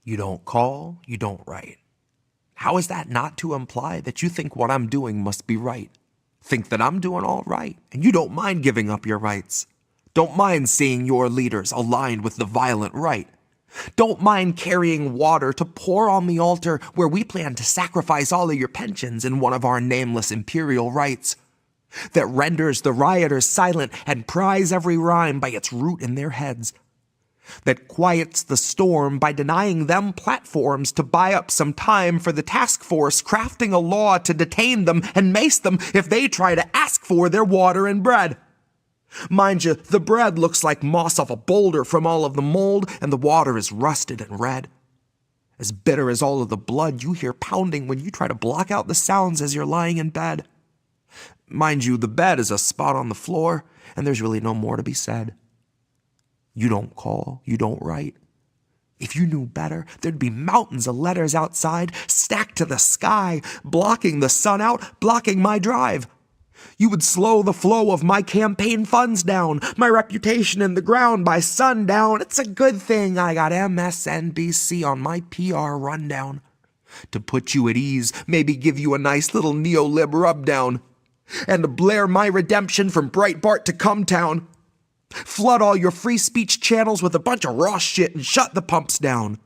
You don't call, you don't write. How is that not to imply that you think what I'm doing must be right? Think that I'm doing all right, and you don't mind giving up your rights. Don't mind seeing your leaders aligned with the violent right. Don't mind carrying water to pour on the altar where we plan to sacrifice all of your pensions in one of our nameless imperial rites that renders the rioters silent and pries every rhyme by its root in their heads, that quiets the storm by denying them platforms to buy up some time for the task force crafting a law to detain them and mace them if they try to ask for their water and bread. Mind you, the bread looks like moss off a boulder from all of the mold, and the water is rusted and red. As bitter as all of the blood you hear pounding when you try to block out the sounds as you're lying in bed. Mind you, the bed is a spot on the floor, and there's really no more to be said. You don't call, you don't write. If you knew better, there'd be mountains of letters outside, stacked to the sky, blocking the sun out, blocking my drive. You would slow the flow of my campaign funds down, my reputation in the ground by sundown. It's a good thing I got MSNBC on my PR rundown. To put you at ease, maybe give you a nice little neolib rubdown. And to blare my redemption from Breitbart to Cumtown. Flood all your free speech channels with a bunch of raw shit and shut the pumps down.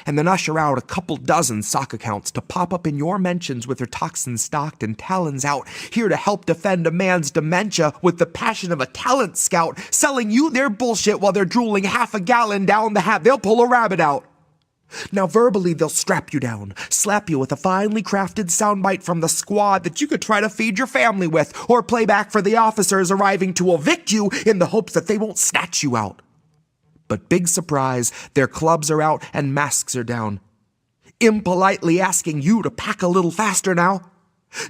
And then usher out a couple dozen sock accounts to pop up in your mentions with their toxins stocked and talons out, here to help defend a man's dementia with the passion of a talent scout, selling you their bullshit while they're drooling half a gallon down the hat. They'll pull a rabbit out. Now verbally they'll strap you down, slap you with a finely crafted soundbite from the squad that you could try to feed your family with, or play back for the officers arriving to evict you in the hopes that they won't snatch you out. But big surprise, their clubs are out and masks are down, impolitely asking you to pack a little faster now,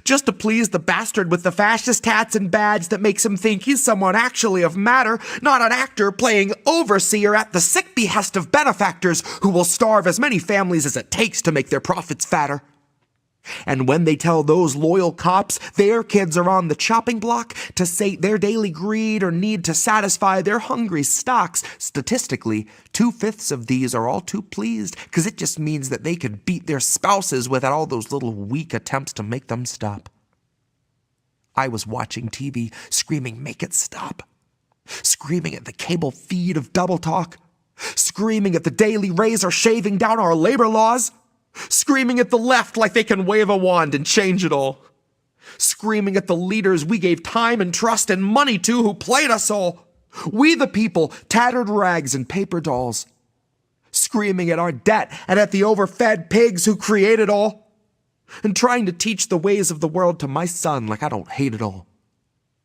just to please the bastard with the fascist hats and badge that makes him think he's someone actually of matter, not an actor playing overseer at the sick behest of benefactors who will starve as many families as it takes to make their profits fatter. And when they tell those loyal cops their kids are on the chopping block to sate their daily greed or need to satisfy their hungry stocks, statistically, 2/5 of these are all too pleased, because it just means that they could beat their spouses without all those little weak attempts to make them stop. I was watching TV, screaming, "Make it stop." Screaming at the cable feed of Double Talk. Screaming at the Daily Razor shaving down our labor laws. Screaming at the left like they can wave a wand and change it all. Screaming at the leaders we gave time and trust and money to who played us all. We the people, tattered rags and paper dolls. Screaming at our debt and at the overfed pigs who created all. And trying to teach the ways of the world to my son like I don't hate it all.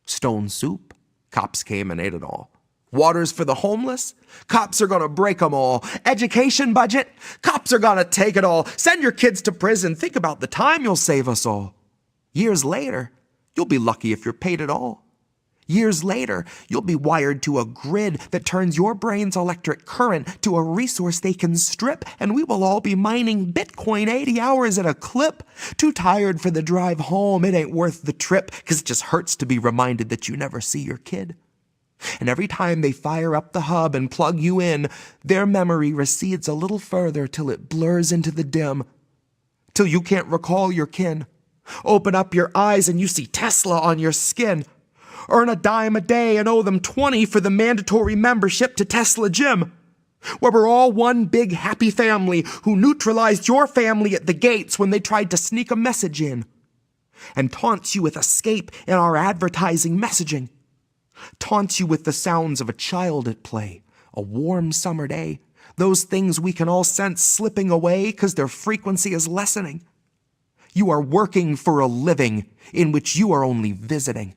Stone soup, cops came and ate it all. Waters for the homeless? Cops are gonna break them all. Education budget? Cops are gonna take it all. Send your kids to prison. Think about the time you'll save us all. Years later, you'll be lucky if you're paid at all. Years later, you'll be wired to a grid that turns your brain's electric current to a resource they can strip, and we will all be mining Bitcoin 80 hours at a clip. Too tired for the drive home. It ain't worth the trip, 'cause it just hurts to be reminded that you never see your kid. And every time they fire up the hub and plug you in, their memory recedes a little further till it blurs into the dim, till you can't recall your kin. Open up your eyes and you see Tesla on your skin. Earn a dime a day and owe them 20 for the mandatory membership to Tesla Gym, where we're all one big happy family who neutralized your family at the gates when they tried to sneak a message in, and taunts you with escape in our advertising messaging. Taunts you with the sounds of a child at play, a warm summer day, those things we can all sense slipping away 'cause their frequency is lessening. You are working for a living in which you are only visiting.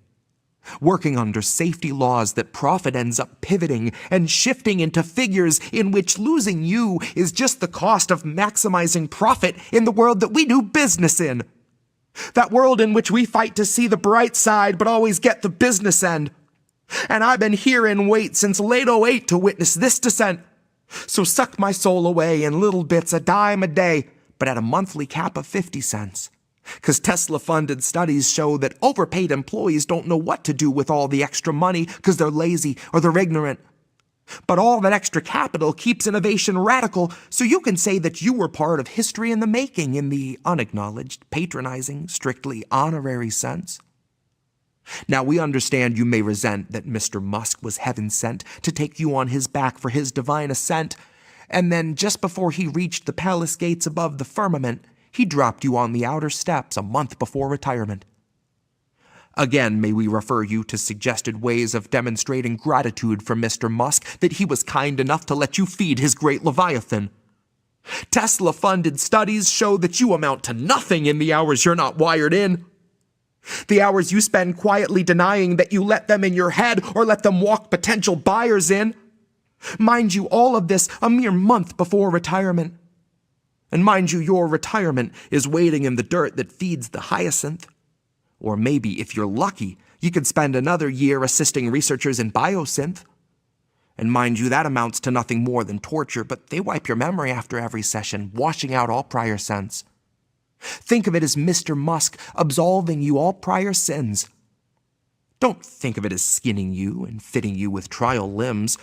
Working under safety laws that profit ends up pivoting and shifting into figures in which losing you is just the cost of maximizing profit in the world that we do business in. That world in which we fight to see the bright side but always get the business end. And I've been here in wait since late '08 to witness this descent. So suck my soul away in little bits, a dime a day, but at a monthly cap of 50 cents. 'Cause Tesla-funded studies show that overpaid employees don't know what to do with all the extra money 'cause they're lazy or they're ignorant. But all that extra capital keeps innovation radical, so you can say that you were part of history in the making in the unacknowledged, patronizing, strictly honorary sense. Now we understand you may resent that Mr. Musk was heaven sent to take you on his back for his divine ascent, and then just before he reached the palace gates above the firmament, he dropped you on the outer steps a month before retirement. Again, may we refer you to suggested ways of demonstrating gratitude for Mr. Musk that he was kind enough to let you feed his great Leviathan. Tesla-funded studies show that you amount to nothing in the hours you're not wired in. The hours you spend quietly denying that you let them in your head or let them walk potential buyers in. Mind you, all of this a mere month before retirement. And mind you, your retirement is waiting in the dirt that feeds the hyacinth. Or maybe, if you're lucky, you could spend another year assisting researchers in biosynth. And mind you, that amounts to nothing more than torture, but they wipe your memory after every session, washing out all prior sense. Think of it as Mr. Musk absolving you all prior sins. Don't think of it as skinning you and fitting you with trial limbs.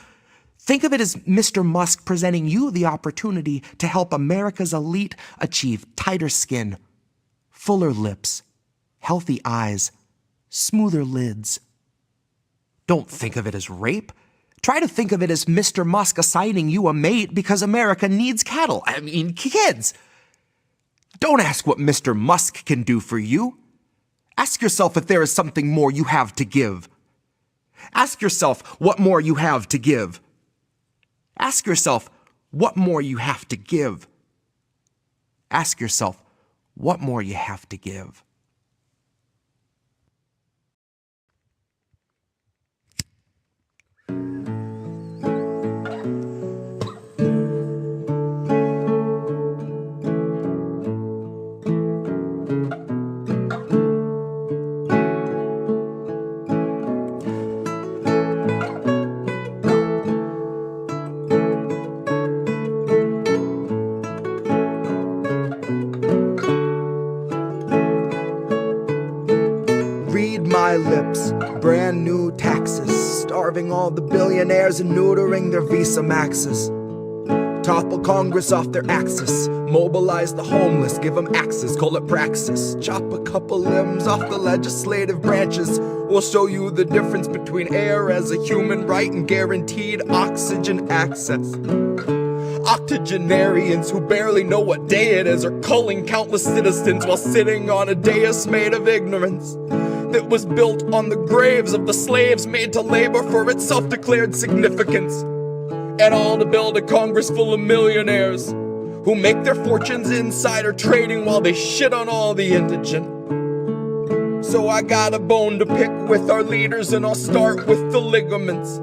Think of it as Mr. Musk presenting you the opportunity to help America's elite achieve tighter skin, fuller lips, healthy eyes, smoother lids. Don't think of it as rape. Try to think of it as Mr. Musk assigning you a mate because America needs cattle. I mean, kids. Don't ask what Mr. Musk can do for you. Ask yourself if there is something more you have to give. Ask yourself what more you have to give. Ask yourself what more you have to give. Ask yourself what more you have to give. Lips, brand new taxes, starving all the billionaires and neutering their Visa Maxes. Topple Congress off their axis, mobilize the homeless, give them axes, call it praxis. Chop a couple limbs off the legislative branches. We'll show you the difference between air as a human right and guaranteed oxygen access. Octogenarians who barely know what day it is are culling countless citizens while sitting on a dais made of ignorance that was built on the graves of the slaves made to labor for its self-declared significance. And all to build a Congress full of millionaires who make their fortunes insider trading while they shit on all the indigent. So I got a bone to pick with our leaders, and I'll start with the ligaments.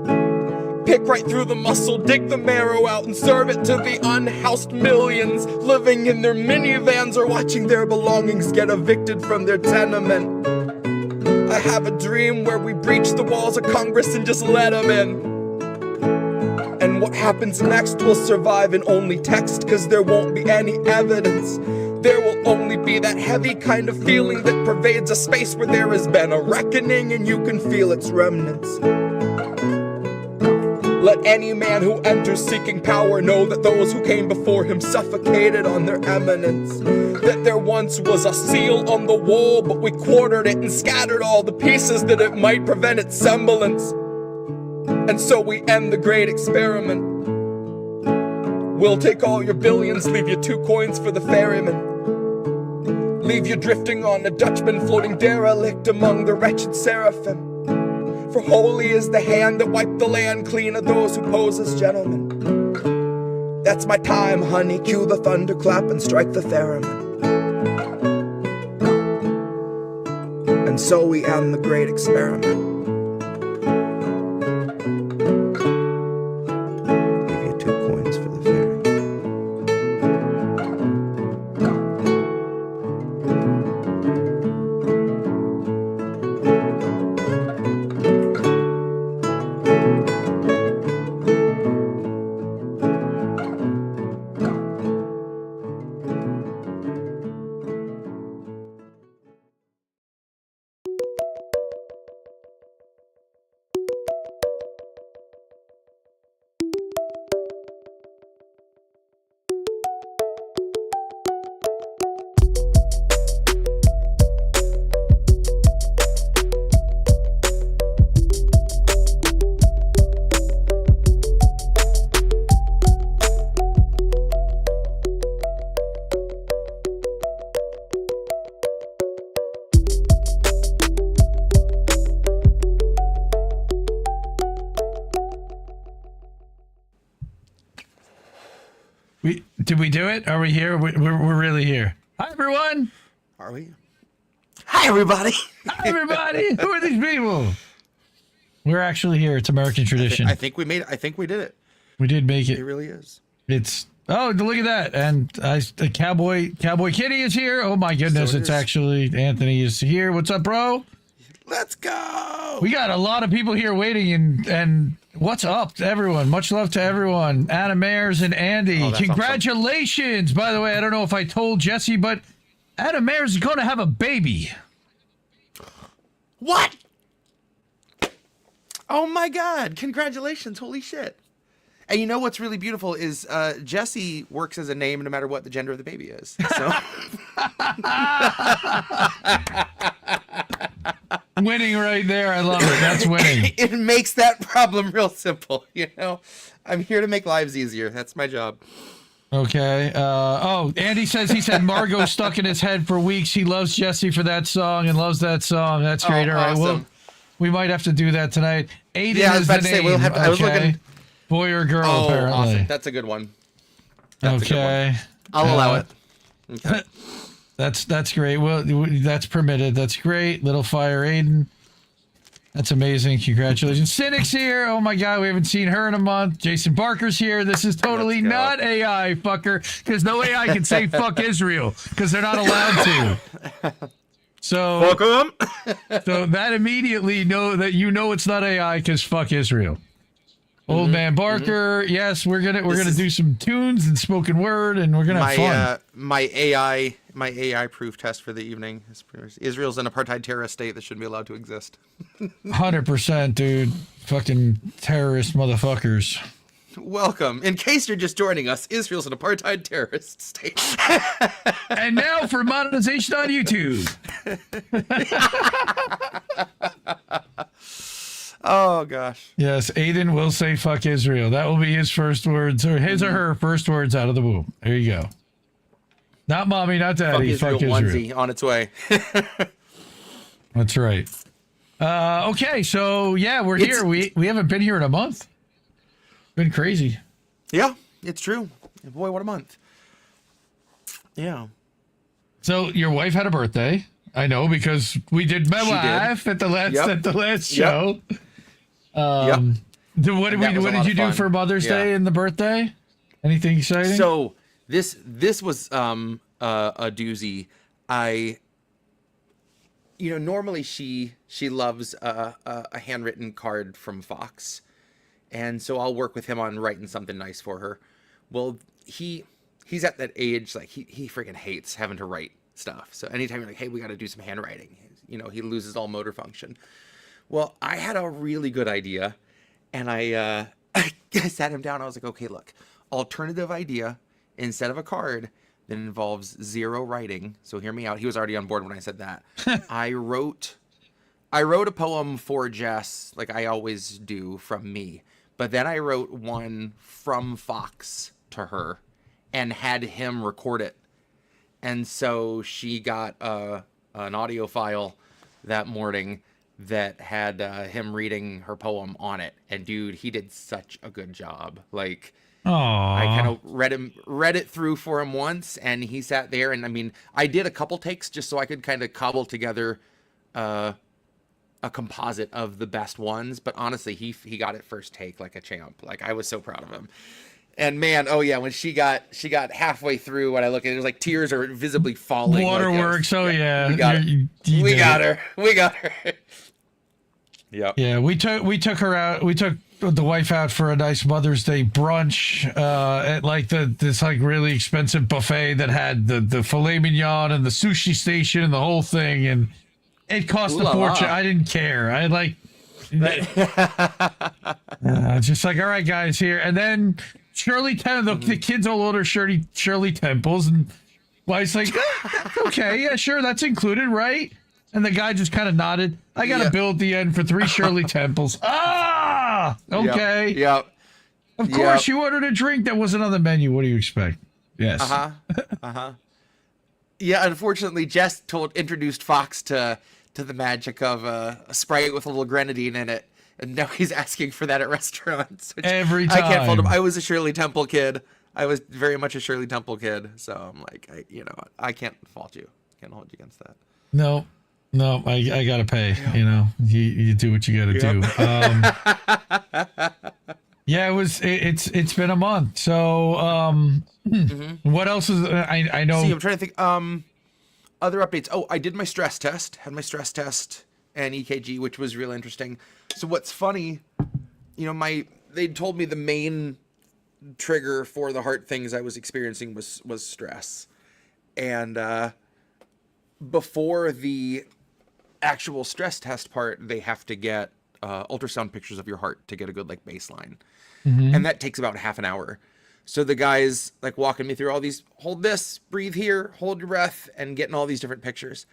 Pick right through the muscle, dig the marrow out, and serve it to the unhoused millions living in their minivans or watching their belongings get evicted from their tenement. I have a dream where we breach the walls of Congress and just let them in. And what happens next will survive in only text, cause there won't be any evidence. There will only be that heavy kind of feeling that pervades a space where there has been a reckoning and you can feel its remnants. Let any man who enters seeking power know that those who came before him suffocated on their eminence. That there once was a seal on the wall, but we quartered it and scattered all the pieces that it might prevent its semblance. And so we end the great experiment. We'll take all your billions, leave you 2 coins for the ferryman. Leave you drifting on a Dutchman floating derelict among the wretched seraphim. For holy is the hand that wiped the land clean of those who pose as gentlemen. That's my time, honey, cue the thunderclap and strike the theremin. And so we end the great experiment. Did we do it? Are we here? We're really here. Hi, everyone. Are we? Hi, everybody. Hi, everybody. Who are these people? We're actually here. It's American tradition. I think we made it. I think we did it. We did make it. It really is. It's look at that. And the Cowboy Kitty is here. Oh my goodness. So it's actually Anthony is here. What's up, bro? Let's go. We got a lot of people here waiting and what's up to everyone? Much love to everyone. Adam Ayers and Andy. Congratulations. Awesome. By the way, I don't know if I told Jesse, but Adam Ayers is going to have a baby. What? Oh my God. Congratulations. Holy shit. And you know what's really beautiful is Jesse works as a name no matter what the gender of the baby is. So winning right there. I love it. That's winning. It makes that problem real simple. You know, I'm here to make lives easier. That's my job. Okay. Andy says he said Margo stuck in his head for weeks. He loves Jesse for that song and loves that song. That's great. All right. Awesome. Well, we might have to do that tonight. Aiden is the name. We'll have to, I was looking. Boy or girl, apparently. Awesome. That's a good one. That's okay. A good one. I'll allow it. Okay. That's great. Well, that's permitted. That's great. Little Fire Aiden. That's amazing. Congratulations. Cynic's here. Oh my God, we haven't seen her in a month. Jason Barker's here. This is totally not AI, fucker, because no AI can say fuck Israel because they're not allowed to. So fuck them. So that immediately know that it's not AI because fuck Israel. Old Man Barker, yes, we're gonna do some tunes and spoken word, and we're gonna have fun. My AI proof test for the evening is Israel's an apartheid terrorist state that shouldn't be allowed to exist. 100%, dude. Fucking terrorist motherfuckers. Welcome. In case you're just joining us, Israel's an apartheid terrorist state. And now for monetization on YouTube. Oh, gosh. Yes, Aiden will say fuck Israel. That will be his first words, or his or her first words out of the womb. There you go. Not mommy, not daddy. Fuck Israel. Onesie on its way. That's right. Okay, so yeah, we're here. We haven't been here in a month. Been crazy. Yeah, it's true. Boy, what a month. Yeah. So your wife had a birthday. I know because we did my wife at the last show. What did you do for Mother's Day and the birthday? Anything exciting? So this was a doozy. Normally she loves a handwritten card from Fox, and so I'll work with him on writing something nice for her. Well, he's at that age, like he freaking hates having to write stuff. So anytime you're like, hey, we got to do some handwriting, he loses all motor function. Well, I had a really good idea, and I sat him down. I was like, okay, look, alternative idea instead of a card that involves zero writing. So hear me out. He was already on board when I said that. I wrote a poem for Jess, like I always do, from me. But then I wrote one from Fox to her and had him record it. And so she got an audio file that morning that had him reading her poem on it. And dude, he did such a good job. Like, aww. I kind of read it through for him once, and he sat there. And I mean, I did a couple takes just so I could kind of cobble together a composite of the best ones. But honestly, he got it first take like a champ. Like, I was so proud of him. And man, oh yeah, when she got halfway through, when I look at it, it was like tears are visibly falling. Waterworks, like, yeah. We got her. We got her. Yep. Yeah, we took her out. We took the wife out for a nice Mother's Day brunch at like this like really expensive buffet that had the filet mignon and the sushi station and the whole thing, and it cost a fortune. I didn't care. I like just like, all right, guys, here, and then Shirley Temple, the kids all order Shirley Temples, and wife's like, okay, yeah, sure, that's included, right? And the guy just kind of nodded. I got a bill at the end for 3 Shirley Temples. Ah, okay. Yep. Of course, you ordered a drink that wasn't on the menu. What do you expect? Yes. Yeah, unfortunately, Jess introduced Fox to the magic of a Sprite with a little grenadine in it. And now he's asking for that at restaurants. Every time. I can't fault him. I was a Shirley Temple kid. I was very much a Shirley Temple kid, so I'm like, I can't fault you. Can't hold you against that. No, I gotta pay. You know, you do what you gotta do. Yeah, it's been a month. So what else is I know? See, I'm trying to think. Other updates. Oh, I did my stress test. Had my stress test and EKG, which was real interesting. So what's funny, they told me the main trigger for the heart things I was experiencing was stress, and before the actual stress test part, they have to get ultrasound pictures of your heart to get a good baseline, and that takes about half an hour. So the guy's walking me through all these, hold this, breathe here, hold your breath, and getting all these different pictures.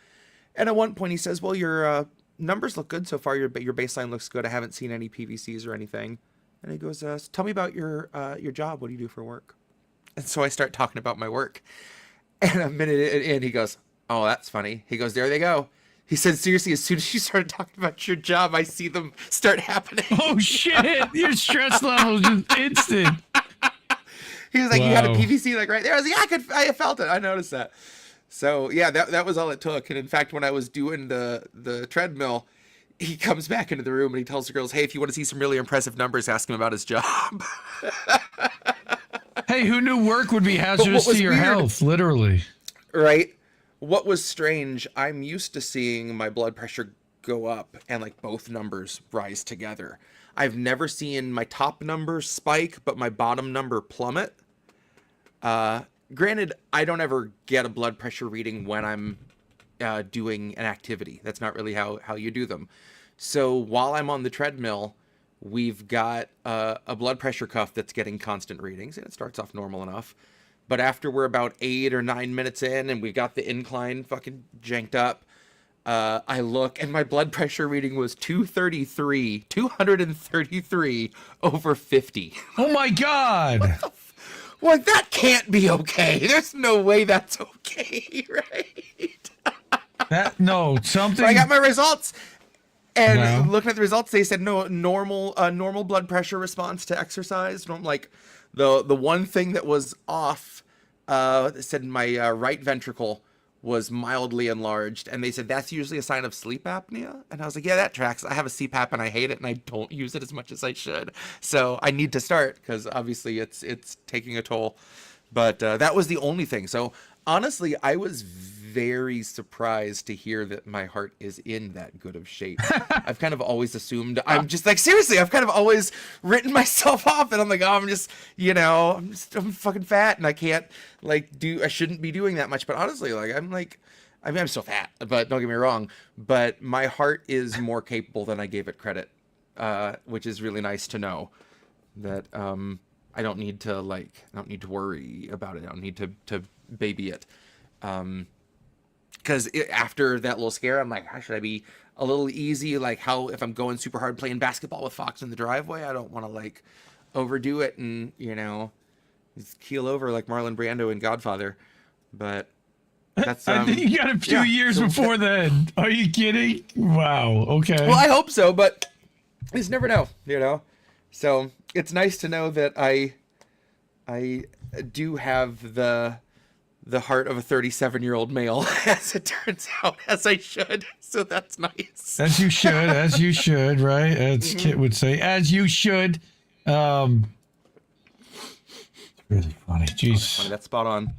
And at one point he says, well, your numbers look good so far. Your baseline looks good. I haven't seen any PVCs or anything. And he goes, tell me about your job. What do you do for work? And so I start talking about my work. And a minute in, he goes, oh, that's funny. He goes, there they go. He said, seriously, as soon as you started talking about your job, I see them start happening. Oh, shit. Your stress level is just instant. He was like, wow. You had a PVC right there. I was like, I felt it. I noticed that. So yeah, that was all it took. And in fact, when I was doing the treadmill, he comes back into the room and he tells the girls, hey, if you want to see some really impressive numbers, ask him about his job. Hey, who knew work would be hazardous to your health? Literally. Right. What was strange, I'm used to seeing my blood pressure go up and both numbers rise together. I've never seen my top number spike, but my bottom number plummet. Granted, I don't ever get a blood pressure reading when I'm doing an activity. That's not really how you do them. So while I'm on the treadmill, we've got a blood pressure cuff that's getting constant readings, and it starts off normal enough. But after we're about 8 or 9 minutes in and we got the incline fucking janked up, I look and my blood pressure reading was 233 over 50. Oh my God. Well, that can't be okay. There's no way that's okay, right? Something. So I got my results, and looking at the results, they said no normal blood pressure response to exercise. The one thing that was off, they said my right ventricle was mildly enlarged, and they said that's usually a sign of sleep apnea. And I was like, yeah, that tracks. I have a CPAP and I hate it, and I don't use it as much as I should. So I need to start because obviously it's taking a toll. But that was the only thing. So honestly, I was very surprised to hear that my heart is in that good of shape. I've kind of always assumed, I'm just seriously, I've kind of always written myself off, and I'm like, oh, I'm fucking fat, and I can't I shouldn't be doing that much. But honestly, I'm still fat, but don't get me wrong, but my heart is more capable than I gave it credit, which is really nice to know that, I don't need to worry about it. I don't need to baby it. Because after that little scare, I'm like, how should I be a little easy? How if I'm going super hard playing basketball with Fox in the driveway, I don't want to overdo it and just keel over like Marlon Brando in Godfather. But that's I think you got a few years before then. Are you kidding? Wow. Okay. Well, I hope so, but you just never know. So it's nice to know that I do have the heart of a 37-year-old male, as it turns out, as I should. So that's nice. As you should, right? As Kit would say, as you should. Really funny. Jeez. Funny. That's spot on.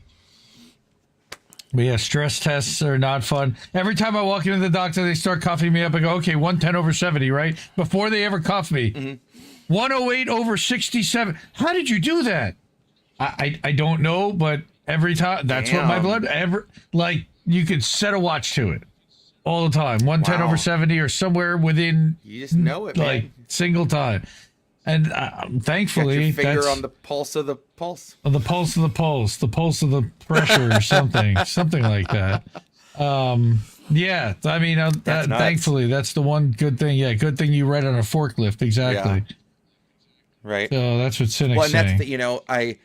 But yeah, stress tests are not fun. Every time I walk into the doctor, they start cuffing me up. I go, okay, 110 over 70, right? Before they ever cuff me. 108 over 67. How did you do that? I don't know, but every time, that's what my blood, you could set a watch to it all the time. 110 over 70 or somewhere within. You just know it, man. Single time. And thankfully, got your finger on the pulse of the pulse. The pulse of the pulse. The pulse of the pressure or something. Something like that. Yeah, I mean, thankfully, that's the one good thing. Yeah, good thing you read on a forklift. Exactly. Yeah. Right. So that's what Cynic's saying. That's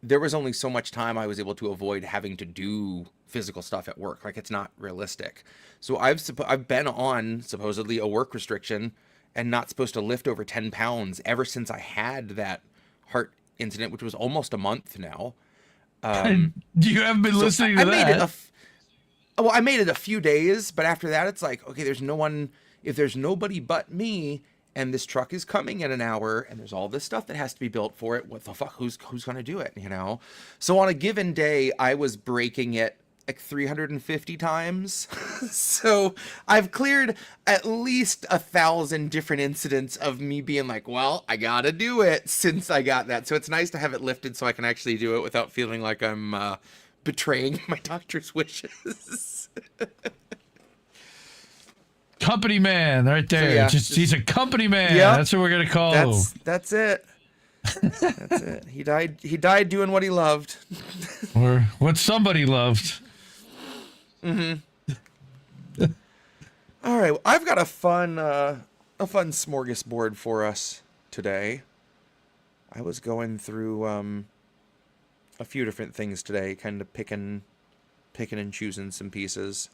there was only so much time I was able to avoid having to do physical stuff at work. It's not realistic. So I've been on supposedly a work restriction and not supposed to lift over 10 pounds ever since I had that heart incident, which was almost a month now. You haven't been listening to that. I made it a few days, but after that, it's like, okay, there's no one. If there's nobody but me, and this truck is coming in an hour, and there's all this stuff that has to be built for it, what the fuck? Who's gonna do it? You know? So on a given day, I was breaking it like 350 times. So I've cleared at least 1,000 different incidents of me being like, well, I gotta do it since I got that. So it's nice to have it lifted so I can actually do it without feeling like I'm betraying my doctor's wishes. Company man right there. So, yeah, he's a company man. Yep. That's what we're gonna call him. That's it. That's it. He died doing what he loved. Or what somebody loved. Mm-hmm. All right, well, I've got a fun smorgasbord for us today. I was going through a few different things today, kind of picking and choosing some pieces.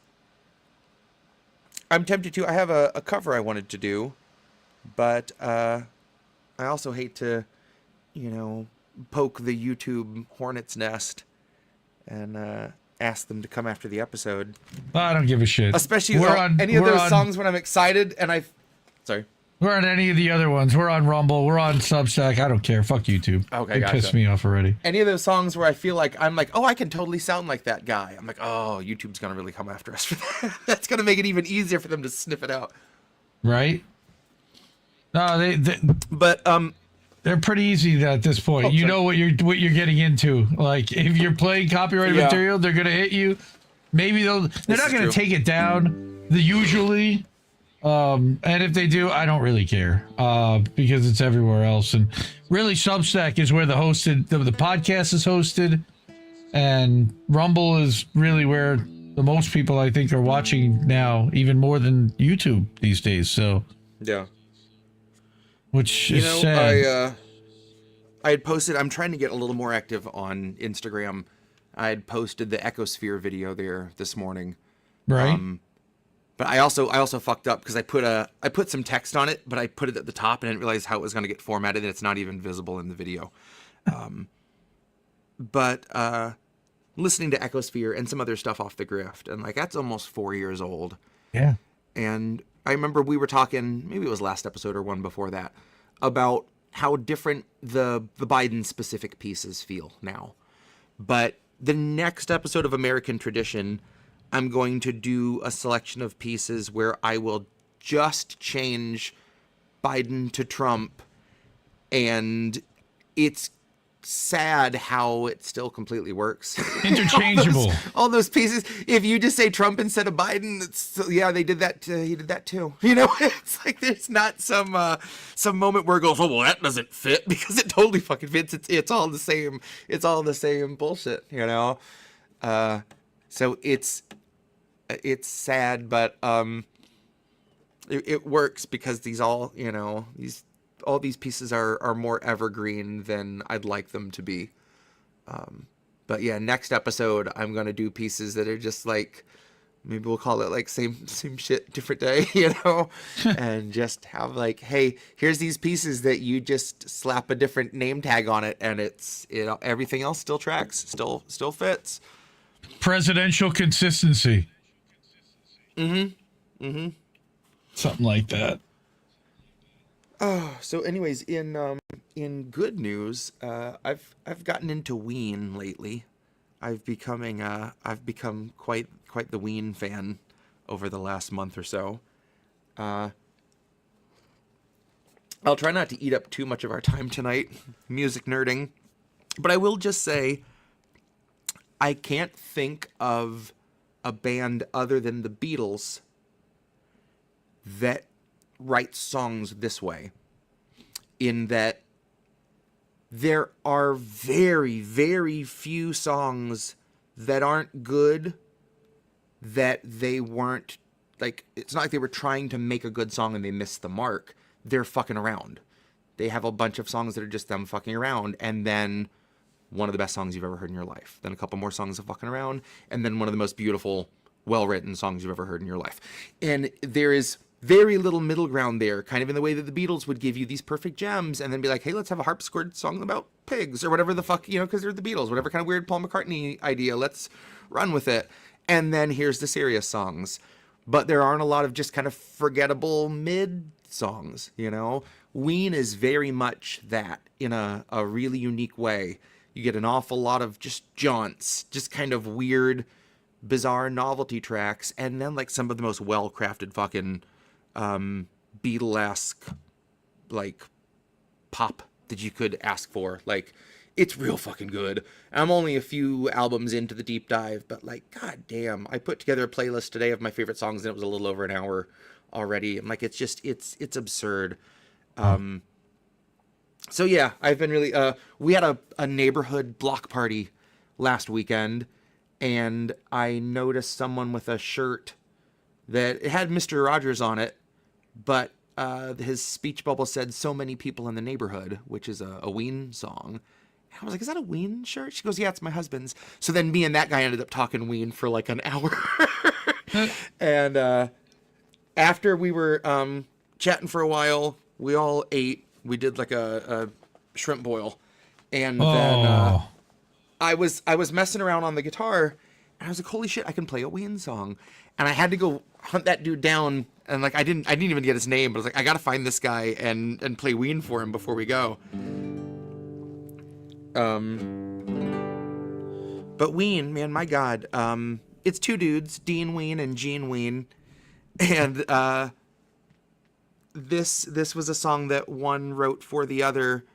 I'm tempted to. I have a cover I wanted to do, but I also hate to, poke the YouTube hornet's nest and ask them to come after the episode. I don't give a shit. Especially any of those songs when I'm excited and sorry. We're on any of the other ones. We're on Rumble. We're on Substack. I don't care. Fuck YouTube. Okay, They gotcha. pissed me off already. Any of those songs where I feel like I'm like, oh, I can totally sound like that guy. I'm like, oh, YouTube's gonna really come after us for that. That's gonna make it even easier for them to sniff it out. Right? No, But they're pretty easy at this point. You know what you're getting into. Like if you're playing copyrighted material, they're gonna hit you. Maybe they're not gonna take it down. Usually. And if they do, I don't really care. Because it's everywhere else. And really Substack is where the podcast is hosted. And Rumble is really where the most people I think are watching now, even more than YouTube these days. So yeah. Which is sad. I had posted, I'm trying to get a little more active on Instagram. I had posted the Echosphere video there this morning. Right. But I also fucked up because I put some text on it, but I put it at the top and I didn't realize how it was going to get formatted and it's not even visible in the video. But listening to Echosphere and some other stuff off the grift, and like that's almost 4 years old. Yeah. And I remember we were talking, maybe it was last episode or one before that, about how different the Biden specific pieces feel now. But the next episode of American Tradition, I'm going to do a selection of pieces where I will just change Biden to Trump, and it's sad how it still completely works. Interchangeable. all those pieces. If you just say Trump instead of Biden, they did that. He did that too. It's like there's not some moment where it goes, oh well, that doesn't fit, because it totally fucking fits. It's all the same. It's all the same bullshit. So it's sad, but it works because all these pieces are more evergreen than I'd like them to be. But yeah, next episode I'm gonna do pieces that are just like, maybe we'll call it like same shit, different day, and just have like, hey, here's these pieces that you just slap a different name tag on it, and everything else still tracks, still fits. Presidential consistency. Mm-hmm. Something like that. Oh, so anyways, in good news, I've gotten into Ween lately. I've become quite the Ween fan over the last month or so. I'll try not to eat up too much of our time tonight, music nerding, but I will just say I can't think of a band other than the Beatles that writes songs this way, in that there are very, very few songs that aren't good, that they weren't, like, it's not like they were trying to make a good song and they missed the mark. They're fucking around. They have a bunch of songs that are just them fucking around, and then one of the best songs you've ever heard in your life, then a couple more songs of fucking around, and then one of the most beautiful, well-written songs you've ever heard in your life. And there is very little middle ground there, kind of in the way that the Beatles would give you these perfect gems and then be like, hey, let's have a harpsichord song about pigs or whatever the fuck, because they're the Beatles, whatever kind of weird Paul McCartney idea, let's run with it. And then here's the serious songs. But there aren't a lot of just kind of forgettable mid songs, Ween is very much that in a really unique way. You get an awful lot of just jaunts, just kind of weird, bizarre novelty tracks, and then like some of the most well-crafted fucking Beatle-esque like pop that you could ask for. Like, it's real fucking good. I'm only a few albums into the deep dive, but like, god damn, I put together a playlist today of my favorite songs and it was a little over an hour already. I'm like, it's absurd. So yeah, I've been really, we had a neighborhood block party last weekend, and I noticed someone with a shirt that it had Mr. Rogers on it, but his speech bubble said "so many people in the neighborhood," which is a Ween song. And I was like, is that a Ween shirt? She goes, yeah, it's my husband's. So then me and that guy ended up talking Ween for like an hour. And after we were chatting for a while, we all ate. We did like a shrimp boil. And then I was messing around on the guitar, and I was like, holy shit, I can play a Ween song. And I had to go hunt that dude down, and like I didn't even get his name, but I was like, I gotta find this guy and play Ween for him before we go. But Ween, man, my god, it's two dudes, Dean Ween and Gene Ween, and this was a song that one wrote for the other.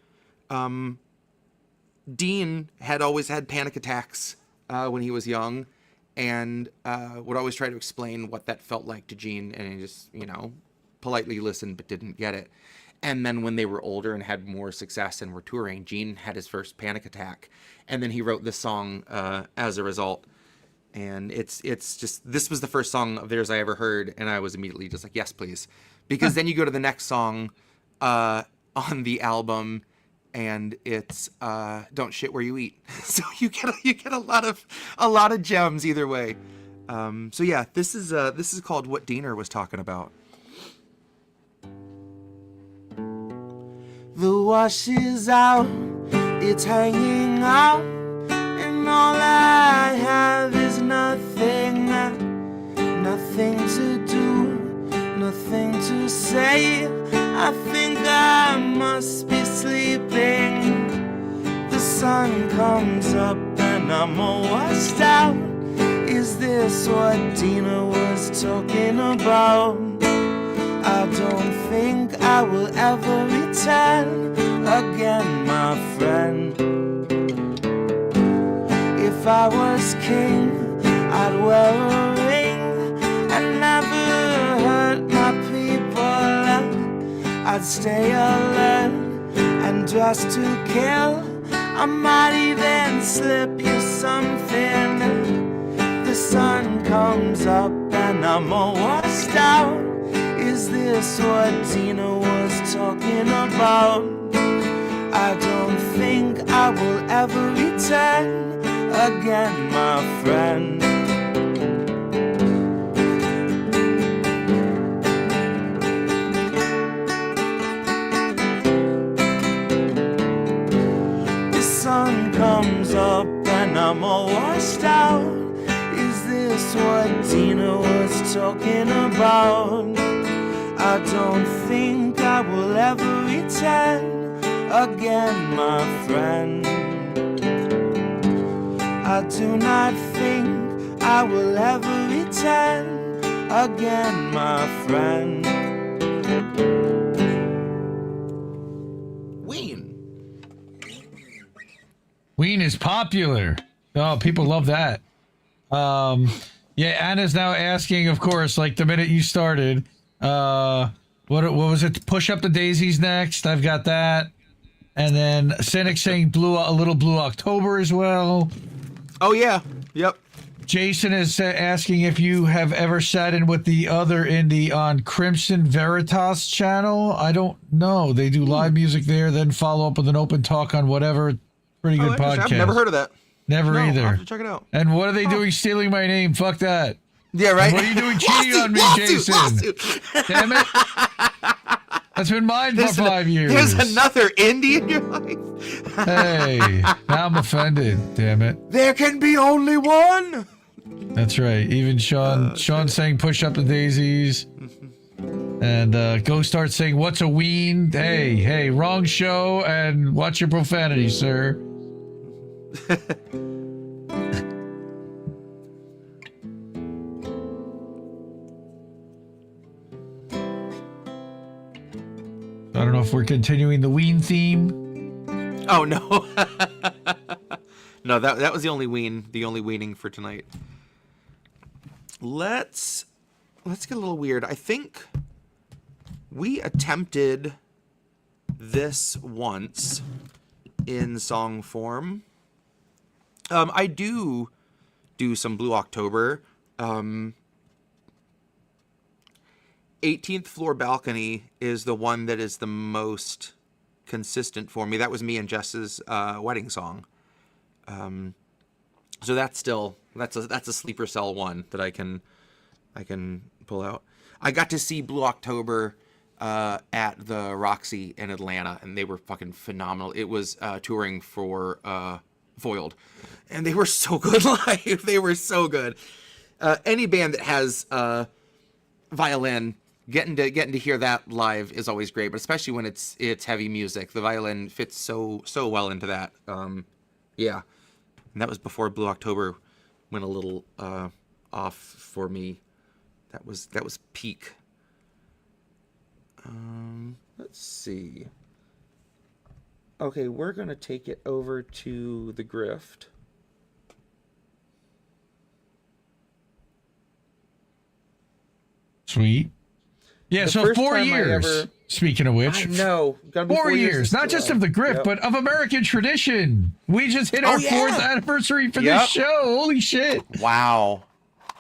Dean had always had panic attacks when he was young, and would always try to explain what that felt like to Gene, and he just, politely listened but didn't get it. And then when they were older and had more success and were touring, Gene had his first panic attack, and then he wrote this song as a result. And it's just, this was the first song of theirs I ever heard, and I was immediately just like, yes, please. Because then you go to the next song on the album, and it's "Don't Shit Where You Eat." So you get a lot of gems either way. So yeah, this is called "What Diener Was Talking About." The wash is out, it's hanging out, and all I have is nothing, nothing to do, nothing to say. I think I must be sleeping. The sun comes up and I'm all washed out. Is this what Dina was talking about? I don't think I will ever return again, my friend. If I was king, I'd wear a ring and never hurt my people. I'd stay alert and dress to kill. I might even slip you something. The sun comes up and I'm all washed out. Is this what Tina was talking about? I don't think I will ever return again, my friend. The sun comes up and I'm all washed out. Is this what Tina was talking about? I don't think I will ever return again, my friend. I do not think I will ever return again, my friend. Ween. Ween is popular. Oh, people love that. Yeah, Anna's now asking, of course, like the minute you started, what was it? Push Up the Daisies next. I've got that. And then Cynic saying a little Blue October as well. Oh yeah. Yep. Jason is asking if you have ever sat in with the other indie on Crimson Veritas channel. I don't know. They do live music there, then follow up with an open talk on whatever. Pretty good podcast. I've never heard of that. Never either. I'll have to check it out. And what are they doing stealing my name? Fuck that. Yeah, right. And what are you doing cheating on me, Jason? Lawsuit. Damn it. That's been mine for 5 years. There's another indie in your life. Hey, now I'm offended. Damn it. There can be only one. That's right. Even Sean saying push up the daisies. And Go starts saying, what's a ween? Hey, wrong show, and watch your profanity, sir. I don't know if we're continuing the Ween theme. Oh no. No, that was the only weaning for tonight. Let's get a little weird. I think we attempted this once in song form. I do some Blue October. 18th Floor Balcony is the one that is the most consistent for me. That was me and Jess's wedding song. So that's a sleeper cell one that I can pull out. I got to see Blue October at the Roxy in Atlanta, and they were fucking phenomenal. It was touring for Foiled, and they were so good live. They were so good. Any band that has violin, getting to hear that live is always great, but especially when it's heavy music. The violin fits so well into that. Yeah, and that was before Blue October went a little off for me. That was peak. Let's see. Okay, we're gonna take it over to the Grift. Sweet. Yeah, so 4 years. Speaking of which, I know. 4 years, not just of the Grift, but of American tradition. We just hit our 4th anniversary for this show. Holy shit! Wow.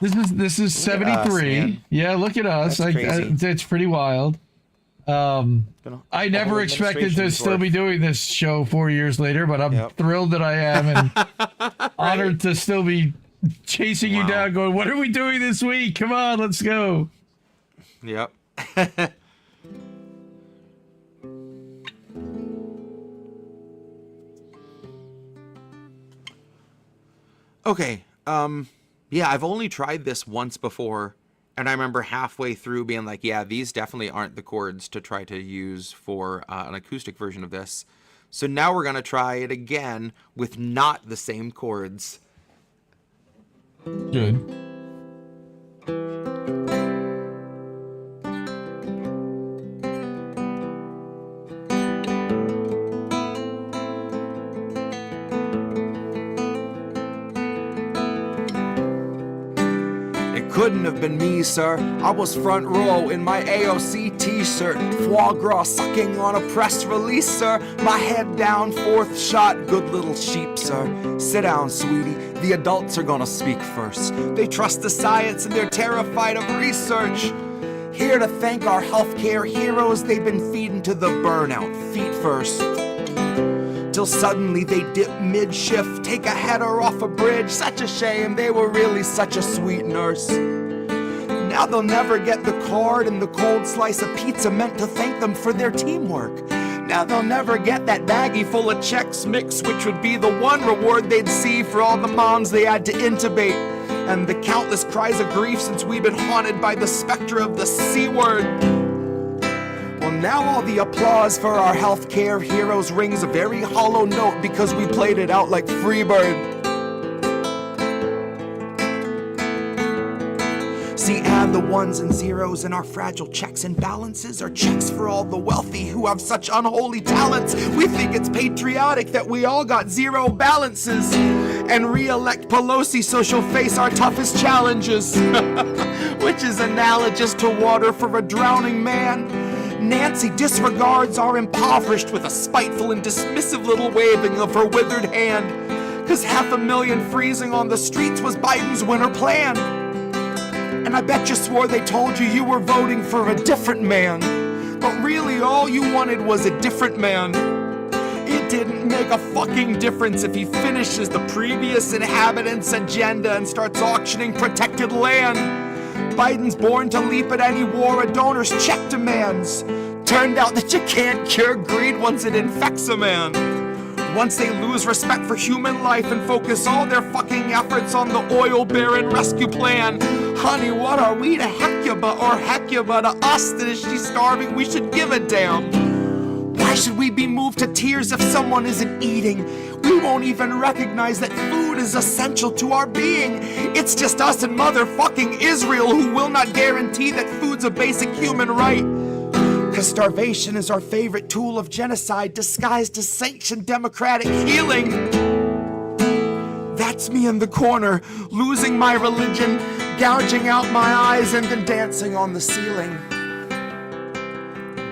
This is 73. Yeah, look at us. It's pretty wild. I never expected to still be doing this show 4 years later, but I'm thrilled that I am, and honored to still be chasing you down, going, "What are we doing this week? Come on, let's go." Yep. Okay. Yeah, I've only tried this once before, and I remember halfway through being like, yeah, these definitely aren't the chords to try to use for an acoustic version of this. So now we're going to try it again with not the same chords. Good. Couldn't have been me, sir. I was front row in my AOC t-shirt, foie gras sucking on a press release, sir. My head down, 4th shot, good little sheep, sir. Sit down, sweetie, the adults are gonna speak first. They trust the science and they're terrified of research. Here to thank our healthcare heroes, they've been feeding to the burnout, feet first. Till suddenly they dip mid-shift, take a header off a bridge. Such a shame, they were really such a sweet nurse. Now they'll never get the card and the cold slice of pizza meant to thank them for their teamwork. Now they'll never get that baggie full of Chex Mix, which would be the one reward they'd see for all the moms they had to intubate, and the countless cries of grief since we've been haunted by the specter of the C word. Well, now all the applause for our healthcare heroes rings a very hollow note because we played it out like Freebird. See, add the ones and zeros in our fragile checks and balances are checks for all the wealthy who have such unholy talents. We think it's patriotic that we all got zero balances, and re-elect Pelosi so she'll face our toughest challenges, which is analogous to water for a drowning man. Nancy disregards our impoverished with a spiteful and dismissive little waving of her withered hand, 'cause 500,000 freezing on the streets was Biden's winter plan. And I bet you swore they told you were voting for a different man, but really all you wanted was a different man. It didn't make a fucking difference if he finishes the previous inhabitant's agenda and starts auctioning protected land. Biden's born to leap at any war a donor's check demands. Turned out that you can't cure greed once it infects a man. Once they lose respect for human life and focus all their fucking efforts on the oil baron rescue plan. Honey, what are we to Hecuba or Hecuba to us that if she's starving we should give a damn? Why should we be moved to tears if someone isn't eating? We won't even recognize that food is essential to our being. It's just us and motherfucking Israel who will not guarantee that food's a basic human right. Cause starvation is our favorite tool of genocide disguised as sanctioned democratic healing. That's me in the corner, losing my religion, gouging out my eyes and then dancing on the ceiling.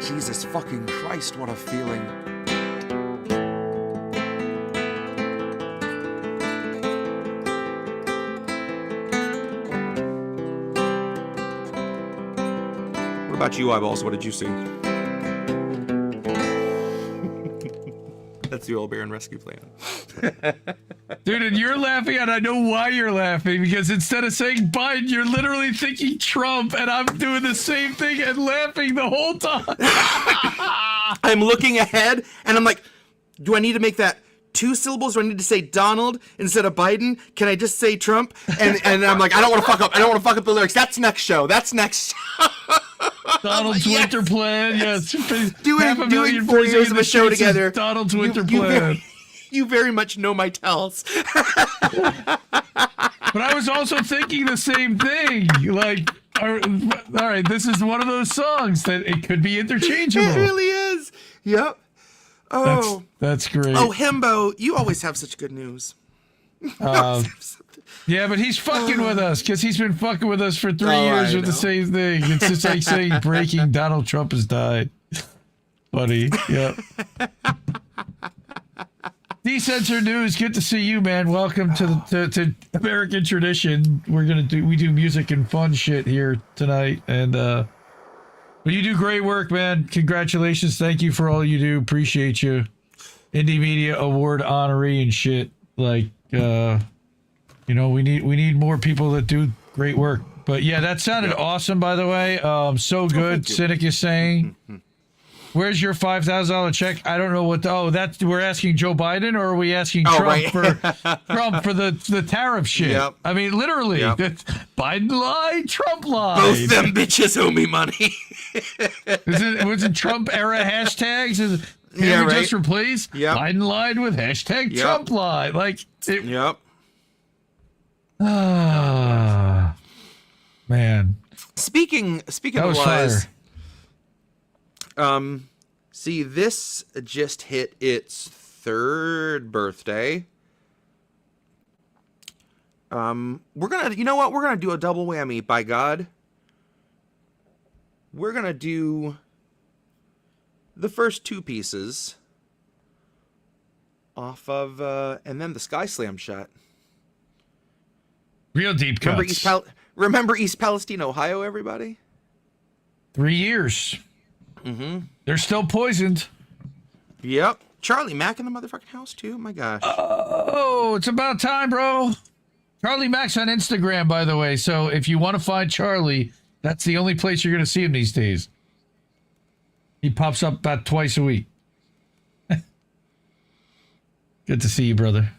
Jesus fucking Christ, what a feeling. What about you, Eyeballs? What did you see? That's the old Baron Rescue Plan. Dude, and you're laughing, and I know why you're laughing, because instead of saying Biden, you're literally thinking Trump, and I'm doing the same thing and laughing the whole time. I'm looking ahead, and I'm like, do I need to make that 2 syllables? Do I need to say Donald instead of Biden? Can I just say Trump? And I'm like, I don't want to fuck up. I don't want to fuck up the lyrics. That's next show. That's next show. Donald's Yes. winter plan, yes. Doing 4 years of a show together. Donald's winter plan. You very much know my tells. But I was also thinking the same thing. Like, all right, this is one of those songs that it could be interchangeable. It really is. Yep. Oh, that's great. Oh, Himbo, you always have such good news. Yeah, but he's fucking with us because he's been fucking with us for 3 years with the same thing. It's just like saying breaking Donald Trump has died. Buddy, yep. Decensored News, good to see you, man. Welcome to American Tradition. We do music and fun shit here tonight, and but you do great work, man. Congratulations, thank you for all you do. Appreciate you. Indie Media Award honoree and shit. Like, you know, we need more people that do great work. But yeah, that sounded awesome, by the way. So good. Cynic is saying. Where's your $5,000 check? I don't know what. We're asking Joe Biden, or are we asking Trump for the tariff shit? Yep. I mean, literally, Biden lied, Trump lied. Both them bitches owe me money. Was it Trump era hashtags? Can we just replace Biden lied with hashtag Trump lied? Like, man. Speaking of lies. See, this just hit its 3rd birthday. We're gonna do a double whammy, by God. We're gonna do the first 2 pieces off of, and then the Sky Slam shot. Real deep cuts. Remember East Palestine, Ohio, everybody? 3 years. Mm-hmm. They're still poisoned. Yep. Charlie Mack in the motherfucking house, too. My gosh. Oh, it's about time, bro. Charlie Mack's on Instagram, by the way. So if you want to find Charlie, that's the only place you're going to see him these days. He pops up about twice a week. Good to see you, brother.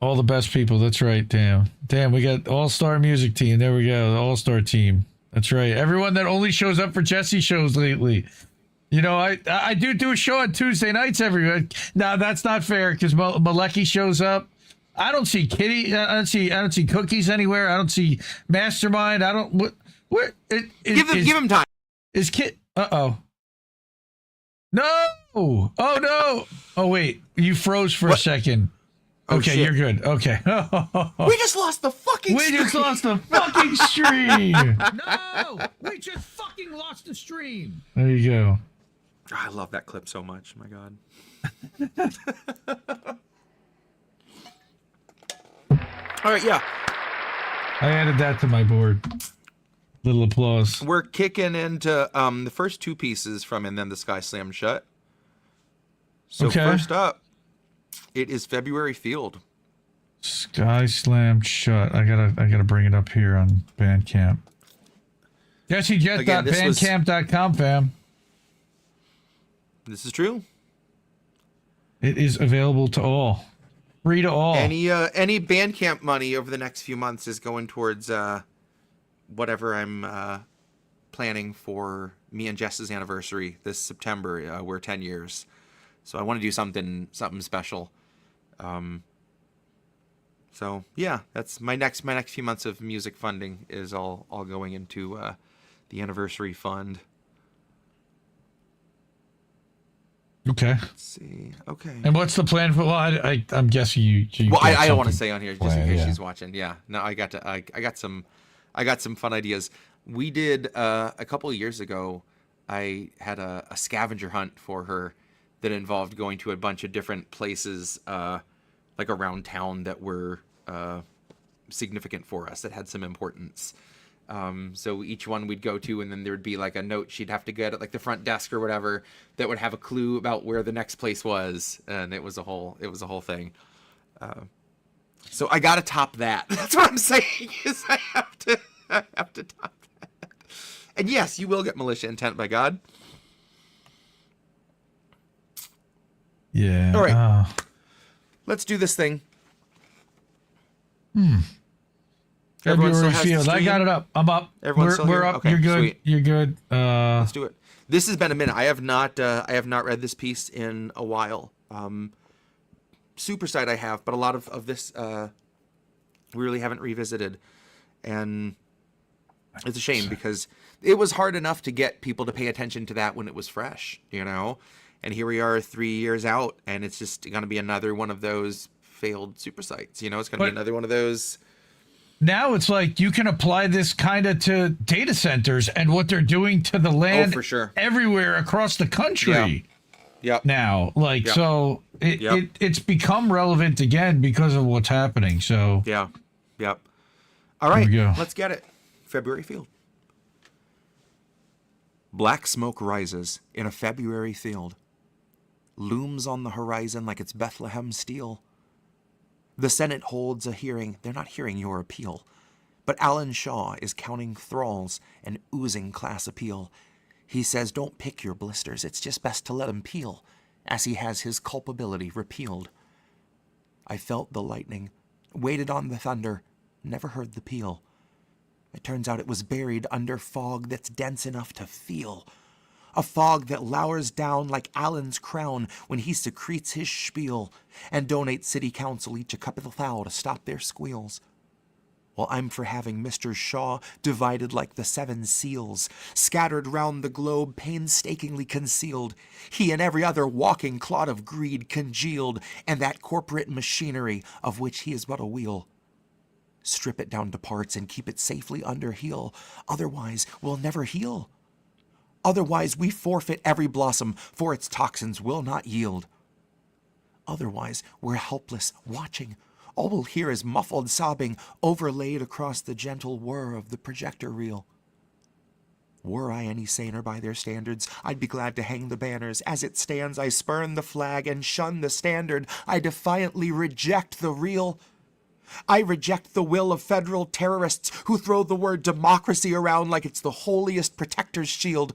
All the best people. That's right. Damn, we got all-star music team. There we go. The all-star team. That's right. Everyone that only shows up for Jesse shows lately. You know, I do a show on Tuesday nights every. Now that's not fair because Malecki shows up. I don't see Kitty. I don't see Cookies anywhere. I don't see Mastermind. I don't. Give him time. Is Kit? No. Oh no. Oh wait. You froze for a second. Oh, okay, shit. You're good. Okay. We just lost the fucking stream. We just lost the fucking stream. No, we just fucking lost the stream. There you go. I love that clip so much. My God. All right, yeah. I added that to my board. Little applause. We're kicking into the first 2 pieces from And Then the Sky Slammed Shut. So first up, it is February Field. Sky slammed shut. I gotta bring it up here on Bandcamp. JesseJett.bandcamp.com, fam. This is true. It is available to all. Free to all. Any Bandcamp money over the next few months is going towards whatever I'm planning for me and Jess's anniversary this September. We're 10 years, so I want to do something special. So yeah, that's my next few months of music funding is all going into the anniversary fund. Okay. Let's see. Okay. And what's the plan for? Well, I'm guessing you well, I don't want to say on here just plan, in case she's watching. Yeah. No, I got some fun ideas. We did a couple of years ago. I had a scavenger hunt for her that involved going to a bunch of different places, like around town that were significant for us, that had some importance. So each one we'd go to, and then there would be like a note she'd have to get at like the front desk or whatever that would have a clue about where the next place was, and it was a whole thing. So I gotta top that. That's what I'm saying. Is I have to top that. And yes, you will get Militia Intent by God. Yeah. All right. Let's do this thing. Everyone still has the Field. I stream? got it up. I'm up. Everyone's still We're here? up. Okay, You're good. sweet. You're good. Let's do it. This has been a minute. I have not read this piece in a while. Supersite I have, but a lot of this we really haven't revisited, and it's a shame because it was hard enough to get people to pay attention to that when it was fresh, you know. And here we are 3 years out, and it's just going to be another one of those failed Supersites. You know, it's going to be another one of those. Now it's like you can apply this kind of to data centers and what they're doing to the land for sure. everywhere across the country. Yep. Now, like, so it's become relevant again because of what's happening. So yeah. Yep. All right, let's get it. February field. Black smoke rises in a February field. Looms on the horizon like it's Bethlehem steel. The Senate holds a hearing. They're not hearing your appeal. But Alan Shaw is counting thralls and oozing class appeal. He says, don't pick your blisters. It's just best to let him peel, as he has his culpability repealed. I felt the lightning, waited on the thunder, never heard the peal. It turns out it was buried under fog that's dense enough to feel. A fog that lowers down like Alan's crown when he secretes his spiel and donates city council each a cup of the foul to stop their squeals. Well, I'm for having Mr. Shaw divided like the 7 seals, scattered round the globe painstakingly concealed, he and every other walking clod of greed congealed, and that corporate machinery of which he is but a wheel. Strip it down to parts and keep it safely under heel, otherwise we'll never heal. Otherwise we forfeit every blossom, for its toxins will not yield. Otherwise we're helpless, watching. All we'll hear is muffled sobbing, overlaid across the gentle whir of the projector reel. Were I any saner by their standards, I'd be glad to hang the banners. As it stands, I spurn the flag and shun the standard. I defiantly reject the real. I reject the will of federal terrorists who throw the word democracy around like it's the holiest protector's shield.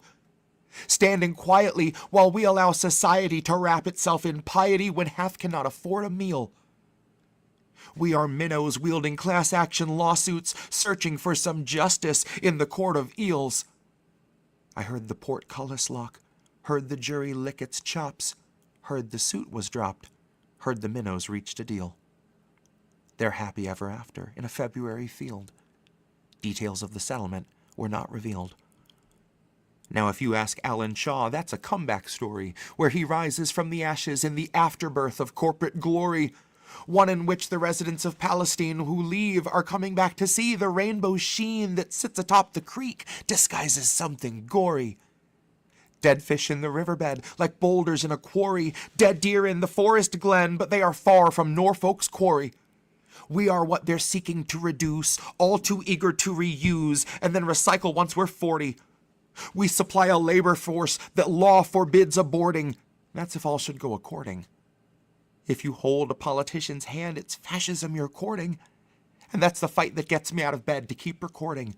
Standing quietly while we allow society to wrap itself in piety when half cannot afford a meal. We are minnows wielding class action lawsuits, searching for some justice in the court of eels. I heard the portcullis lock, heard the jury lick its chops, heard the suit was dropped, heard the minnows reached a deal. They're happy ever after in a February field. Details of the settlement were not revealed. Now if you ask Alan Shaw, that's a comeback story, where he rises from the ashes in the afterbirth of corporate glory, one in which the residents of Palestine who leave are coming back to see the rainbow sheen that sits atop the creek disguises something gory. Dead fish in the riverbed, like boulders in a quarry, dead deer in the forest glen, but they are far from Norfolk's quarry. We are what they're seeking to reduce, all too eager to reuse, and then recycle once we're 40. We supply a labor force that law forbids aborting. That's if all should go according. If you hold a politician's hand, it's fascism you're courting. And that's the fight that gets me out of bed to keep recording.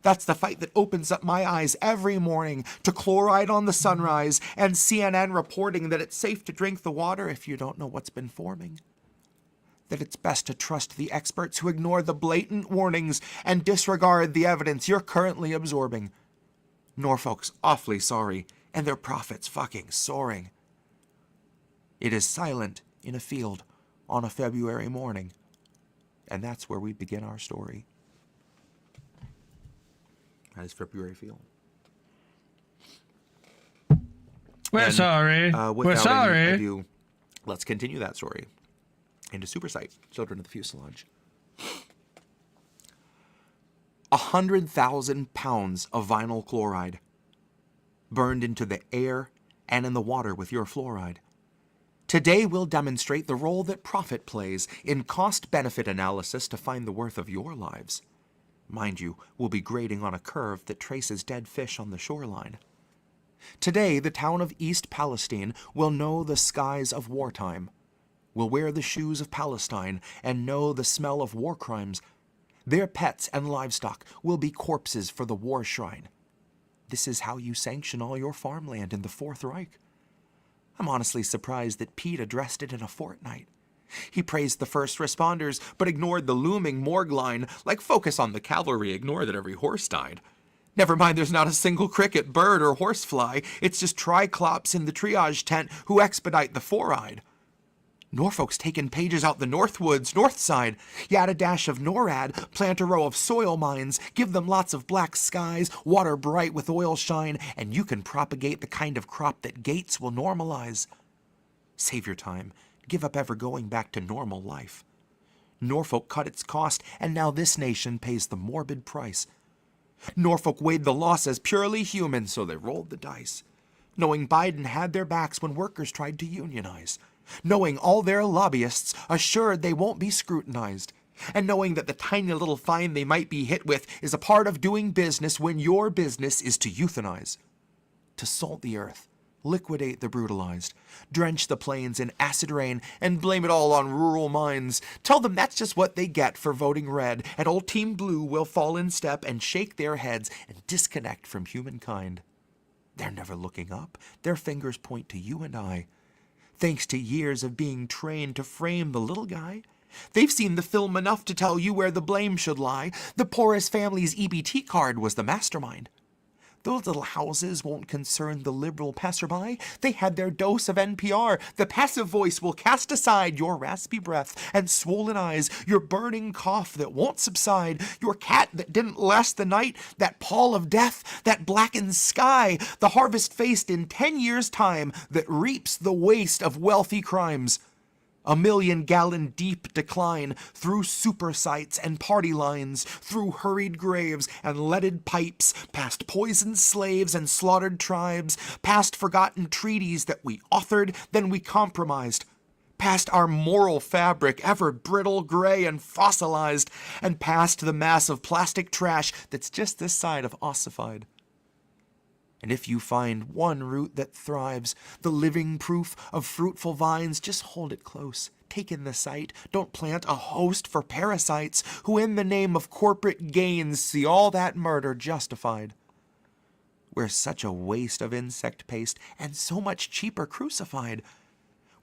That's the fight that opens up my eyes every morning to chloride on the sunrise and CNN reporting that it's safe to drink the water if you don't know what's been forming. That it's best to trust the experts who ignore the blatant warnings and disregard the evidence you're currently absorbing. Norfolk's awfully sorry, and their profits fucking soaring. It is silent in a field on a February morning, and that's where we begin our story. That is February field. We're sorry. We're sorry. Any ado, let's continue that story into Supersite, Children of the Fuselage. 100,000 pounds of vinyl chloride burned into the air and in the water with your fluoride. Today we'll demonstrate the role that profit plays in cost-benefit analysis to find the worth of your lives. Mind you, we'll be grading on a curve that traces dead fish on the shoreline. Today, the town of East Palestine will know the skies of wartime, will wear the shoes of Palestine and know the smell of war crimes. Their pets and livestock will be corpses for the war shrine. This is how you sanction all your farmland in the Fourth Reich. I'm honestly surprised that Pete addressed it in a fortnight. He praised the first responders, but ignored the looming morgue line, like focus on the cavalry, ignore that every horse died. Never mind there's not a single cricket, bird, or horsefly, it's just triclops in the triage tent who expedite the four-eyed. Norfolk's taken pages out the Northwoods, north side. You add a dash of NORAD, plant a row of soil mines, give them lots of black skies, water bright with oil shine, and you can propagate the kind of crop that Gates will normalize. Save your time. Give up ever going back to normal life. Norfolk cut its cost, and now this nation pays the morbid price. Norfolk weighed the loss as purely human, so they rolled the dice. Knowing Biden had their backs when workers tried to unionize. Knowing all their lobbyists assured they won't be scrutinized. And knowing that the tiny little fine they might be hit with is a part of doing business when your business is to euthanize. To salt the earth, liquidate the brutalized, drench the plains in acid rain, and blame it all on rural minds. Tell them that's just what they get for voting red, and old Team Blue will fall in step and shake their heads and disconnect from humankind. They're never looking up. Their fingers point to you and I. Thanks to years of being trained to frame the little guy, they've seen the film enough to tell you where the blame should lie. The poorest family's EBT card was the mastermind. Those little houses won't concern the liberal passerby. They had their dose of NPR. The passive voice will cast aside your raspy breath and swollen eyes, your burning cough that won't subside, your cat that didn't last the night, that pall of death, that blackened sky, the harvest faced in 10 years' time that reaps the waste of wealthy crimes. 1,000,000-gallon deep decline through supersites and party lines, through hurried graves and leaded pipes, past poisoned slaves and slaughtered tribes, past forgotten treaties that we authored, then we compromised, past our moral fabric, ever brittle, gray, and fossilized, and past the mass of plastic trash that's just this side of ossified. And if you find one root that thrives, the living proof of fruitful vines, just hold it close. Take in the sight. Don't plant a host for parasites who in the name of corporate gains see all that murder justified. We're such a waste of insect paste and so much cheaper crucified.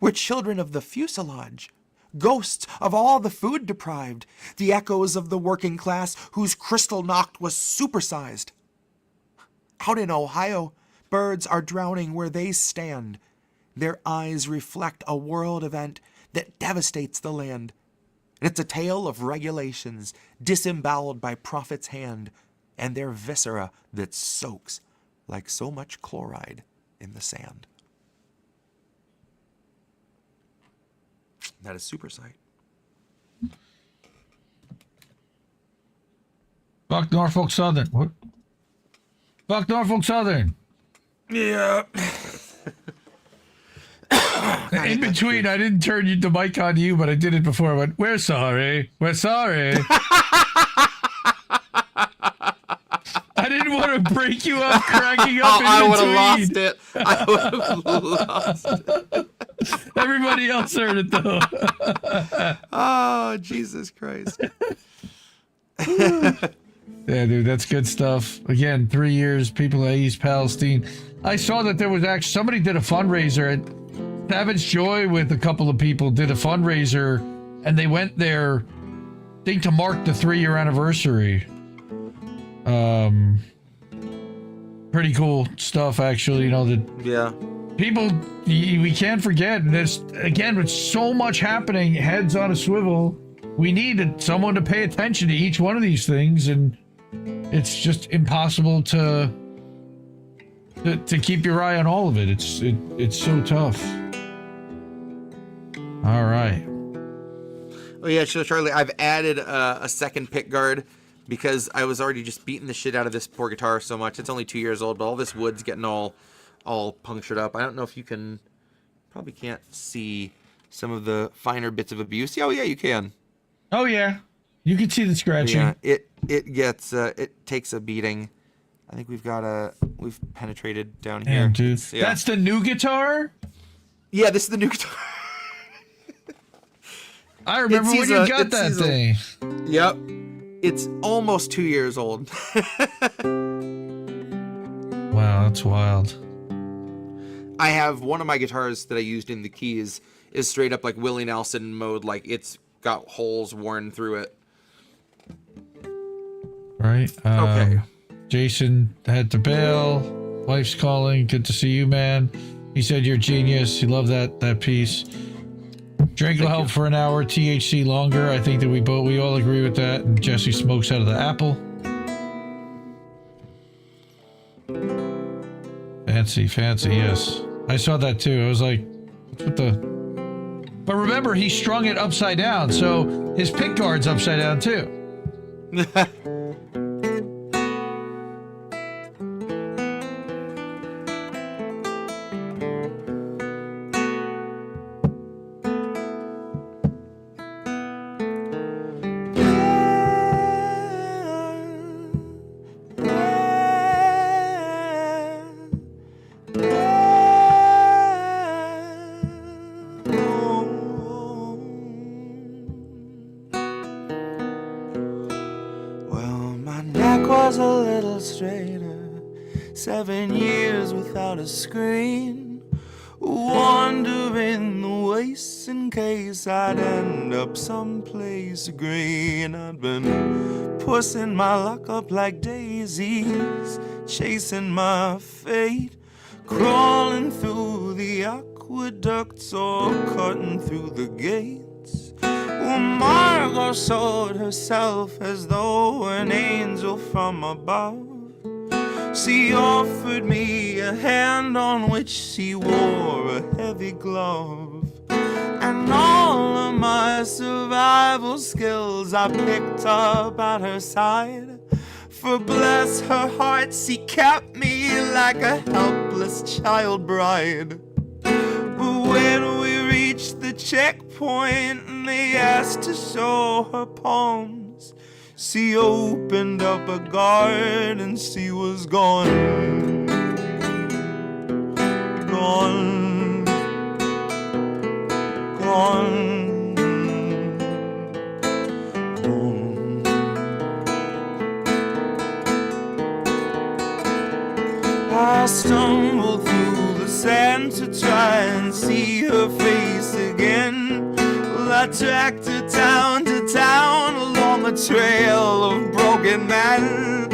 We're children of the fuselage, ghosts of all the food deprived, the echoes of the working class whose crystal knocked was supersized. Out in Ohio, birds are drowning where they stand. Their eyes reflect a world event that devastates the land. And it's a tale of regulations disemboweled by profit's hand and their viscera that soaks like so much chloride in the sand. That is Supersite. Fuck Norfolk Southern. What? Fuck Norfolk Southern. Yeah. In between, I didn't turn the mic on you, but I did it before. I went, we're sorry. We're sorry. I didn't want to break you up cracking up in between. I would have lost it. Everybody else heard it though. Oh, Jesus Christ. Yeah, dude, that's good stuff. Again, 3 years, people at East Palestine. I saw that there was actually somebody did a fundraiser at Savage Joy with a couple of people did a fundraiser, and they went there, I think, to mark the 3-year anniversary. Pretty cool stuff, actually. You know, the people we can't forget. There's again, with so much happening, heads on a swivel. We need someone to pay attention to each one of these things, and it's just impossible to keep your eye on all of it. It's so tough. All right. Oh yeah, so Charlie, I've added a second pick guard because I was already just beating the shit out of this poor guitar so much. It's only 2 years old, but all this wood's getting all punctured up. I don't know if you probably can't see some of the finer bits of abuse. Oh yeah, you can. Oh yeah, you can see the scratching. Yeah, it takes a beating. I think we've penetrated down here. Damn, dude. That's the new guitar? Yeah, this is the new guitar. I remember when you got that thing. Yep. It's almost 2 years old. Wow, that's wild. I have one of my guitars that I used in the keys is straight up like Willie Nelson mode, like it's got holes worn through it. Right. Okay. Jason had to bail. Wife's calling. Good to see you, man. He said you're a genius. He loved that piece. Drink will help for an hour. THC longer. I think that we all agree with that. And Jesse smokes out of the apple. Fancy. Yes, I saw that too. I was like, what the? But remember, he strung it upside down, so his pick guard's upside down too. Was a little straighter, 7 years without a screen, wandering the wastes in case I'd end up someplace green. I'd been pussing my luck up like daisies, chasing my fate, crawling through the aqueducts or cutting through the gates. Well, Margo showed herself as though an angel from above. She offered me a hand on which she wore a heavy glove. And all of my survival skills I picked up at her side. For bless her heart, she kept me like a helpless child bride. But when we reached the checkpoint and they asked to show her palms, she opened up a guard and she was gone. Gone. Gone. Gone. I stumbled through the sand to try and see her face again. Well, I tracked her town to town along a trail of broken men.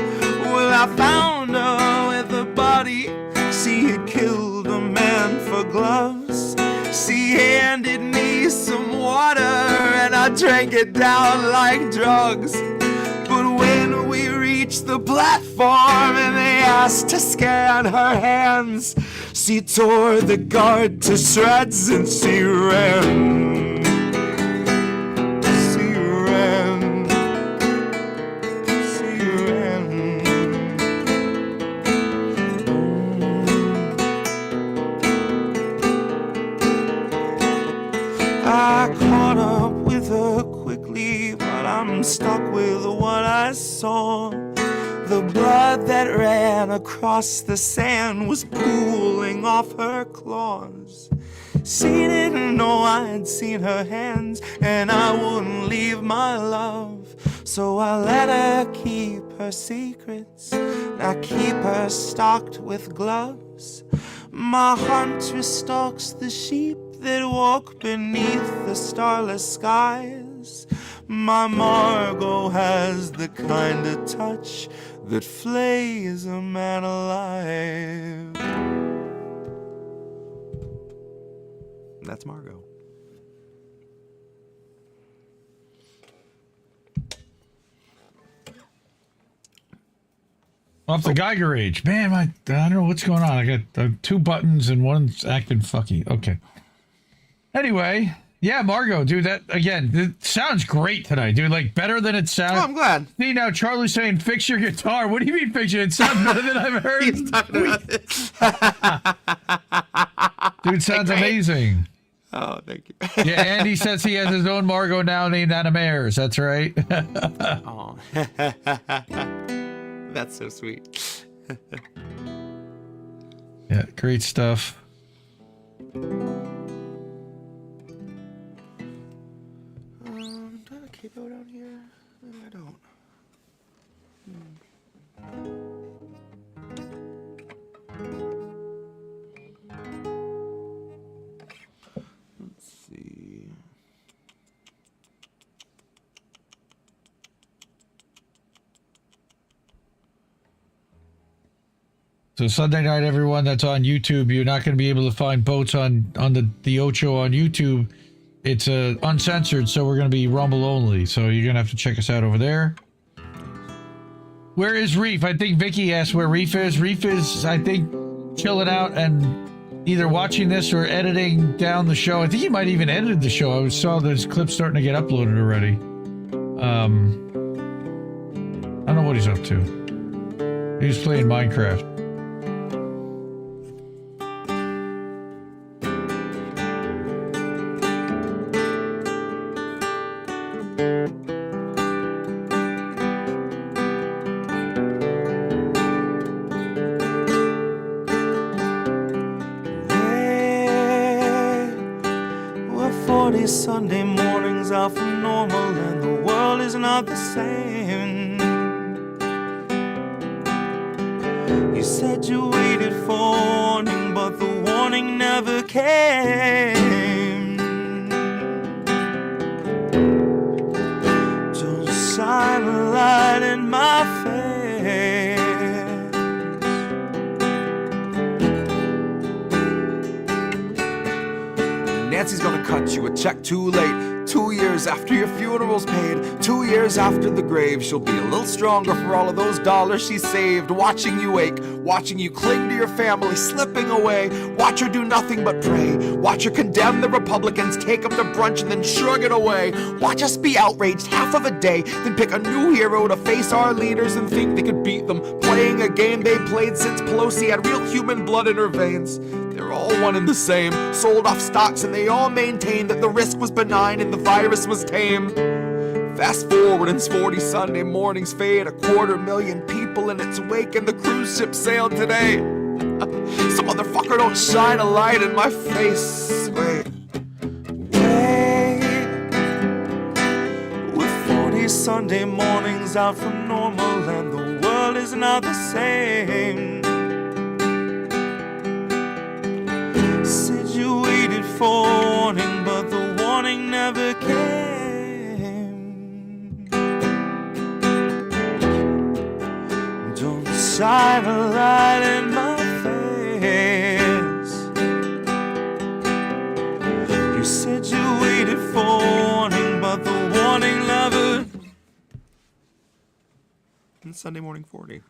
Well, I found her with a body. She had killed a man for gloves. She handed me some water and I drank it down like drugs. But when we reached the platform and they asked to scan her hands, she tore the guard to shreds and she ran. She ran. She ran. I caught up with her quickly, but I'm stuck with what I saw. The blood that ran across the sand was pooling off her claws. She didn't know I'd seen her hands, and I wouldn't leave my love. So I let her keep her secrets, I keep her stocked with gloves. My huntress stalks the sheep that walk beneath the starless skies. My Margo has the kind of touch that flays a man alive. That's Margo. Off the Geiger age. Man, I don't know what's going on. I got 2 buttons and one's acting fucky. Okay. Anyway, yeah, Margo, dude, that, again, it sounds great tonight, dude. Like, better than it sounds. Oh, I'm glad. See, now Charlie's saying, fix your guitar. What do you mean, fix it? It sounds better than I've heard. He's talking about this. Dude, sounds amazing. Oh, thank you. Yeah, Andy says he has his own Margo now named Animaires. That's right. Oh. That's so sweet. Yeah, great stuff. Do I have a capo down here? Maybe I don't. Let's see. So Sunday night, everyone that's on YouTube, you're not going to be able to find boats on the Ocho on YouTube. It's uncensored, so we're going to be Rumble only. So you're going to have to check us out over there. Where is Reef? I think Vicky asked where Reef is. Reef is, I think, chilling out and either watching this or editing down the show. I think he might even edited the show. I saw this clip starting to get uploaded already. I don't know what he's up to. He was playing Minecraft. Sunday mornings are from normal and the world is not the same. You said you waited for warning, but the warning never came. Don't shine a light in my face. Nancy's gonna cut you a check too late. 2 years after your funeral's paid, 2 years after the grave, she'll be a little stronger for all of those dollars she saved. Watching you ache, watching you cling to your family, slipping away. Watch her do nothing but pray. Watch her condemn the Republicans, take them to brunch and then shrug it away. Watch us be outraged half of a day, then pick a new hero to face our leaders and think they could beat them, playing a game they played since Pelosi had real human blood in her veins. They're all one and the same, sold off stocks and they all maintain that the risk was benign and the virus was tame. Fast forward and 40 Sunday mornings fade, 250,000 people in its wake and the cruise ship sailed today. Some motherfucker don't shine a light in my face. Wait. With 40 Sunday mornings out from normal and the world is not the same. Said you waited for warning, but the warning never came. Don't shine a light in my face. You said you waited for warning, but the warning never. And Sunday morning 40.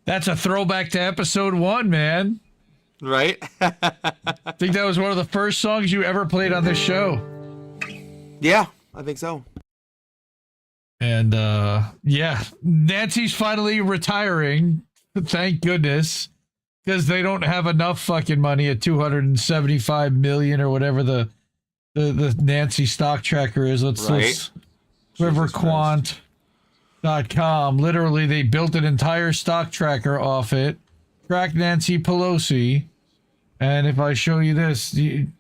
That's a throwback to episode 1, man. Right? I think that was one of the first songs you ever played on this show. Yeah, I think so. And yeah, Nancy's finally retiring. Thank goodness, because they don't have enough fucking money at 275 million or whatever the Nancy stock tracker is. Let's riverquant.com. Literally, they built an entire stock tracker off it. Track Nancy Pelosi. And if I show you this,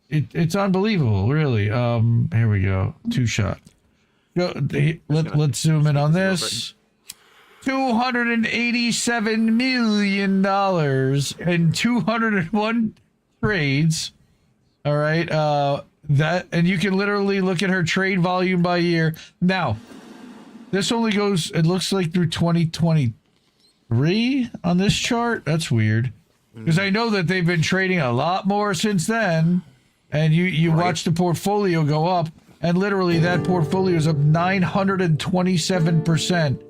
it's unbelievable, really. Here we go. 2-shot. Let's zoom in on this. $287 million in 201 trades. All right. And you can literally look at her trade volume by year. Now, this only goes, it looks like through 2023 on this chart. That's weird. Because I know that they've been trading a lot more since then. And you watch the portfolio go up. And literally that portfolio is up 927%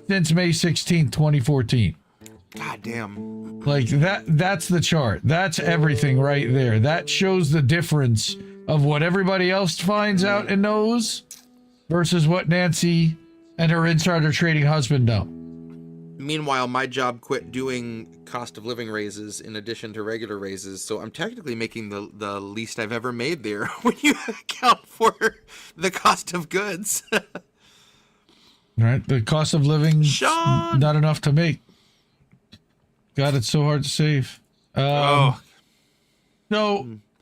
since May 16th, 2014. God damn. Like that's the chart. That's everything right there. That shows the difference of what everybody else finds out and knows versus what Nancy and her insider trading husband know. Meanwhile, my job quit doing cost of living raises in addition to regular raises, so I'm technically making the least I've ever made there when you account for the cost of goods. Right? The cost of living Sean! Not enough to make. God, it's so hard to save. So,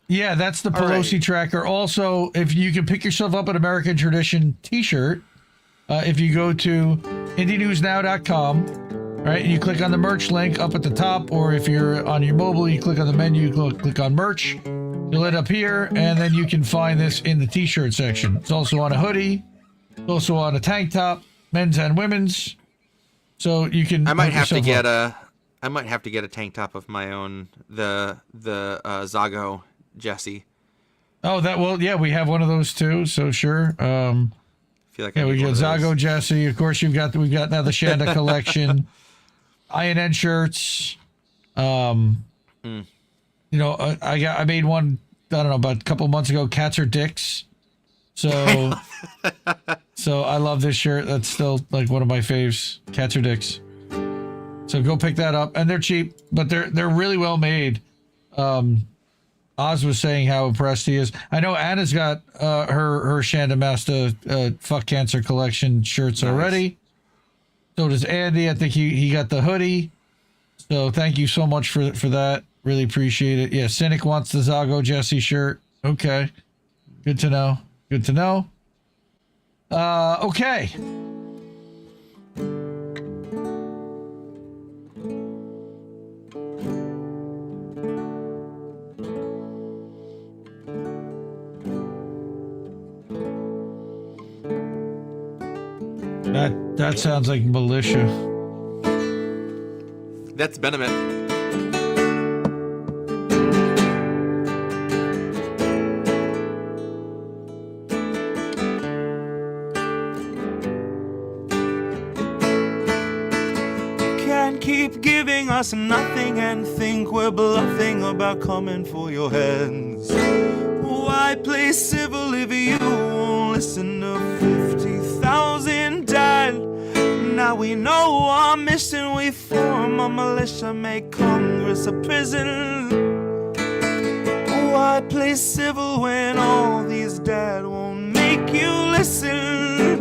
yeah, that's the Pelosi tracker. Also, if you can pick yourself up an American Tradition t-shirt, if you go to IndieNewsNow.com, right, and you click on the merch link up at the top, or if you're on your mobile, you click on the menu, click on merch. You'll end up here, and then you can find this in the t-shirt section. It's also on a hoodie. It's also on a tank top, men's and women's. So you can. I might have to get a tank top of my own. The Zago Jesse. Oh, yeah, we have one of those too. So sure. I feel like we got Zago Jesse. Of course, we've got now the Shanda collection, INN shirts. You know, I made one. I don't know, about a couple months ago. Cats are dicks. So, so I love this shirt. That's still like one of my faves. Cats are dicks. So go pick that up, and they're cheap, but they're really well made. Oz was saying how impressed he is. I know Anna's got her Shanda Master Fuck Cancer collection shirts already. So does Andy. I think he got the hoodie. So thank you so much for that. Really appreciate it. Yeah, Cynic wants the Zago Jesse shirt. Okay. Good to know. Good to know. Okay. That sounds like Militia. That's Benjamin. Keep giving us nothing and think we're bluffing about coming for your heads. Why play civil if you won't listen to 50,000 dead? Now we know our mission, we form a militia, make Congress a prison. Why play civil when all these dead won't make you listen?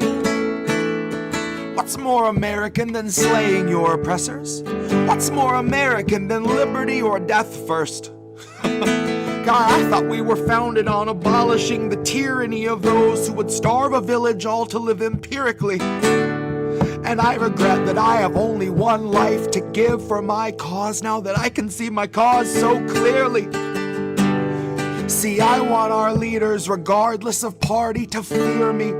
What's more American than slaying your oppressors? What's more American than liberty or death first? God, I thought we were founded on abolishing the tyranny of those who would starve a village all to live empirically. And I regret that I have only one life to give for my cause now that I can see my cause so clearly. See, I want our leaders, regardless of party, to fear me.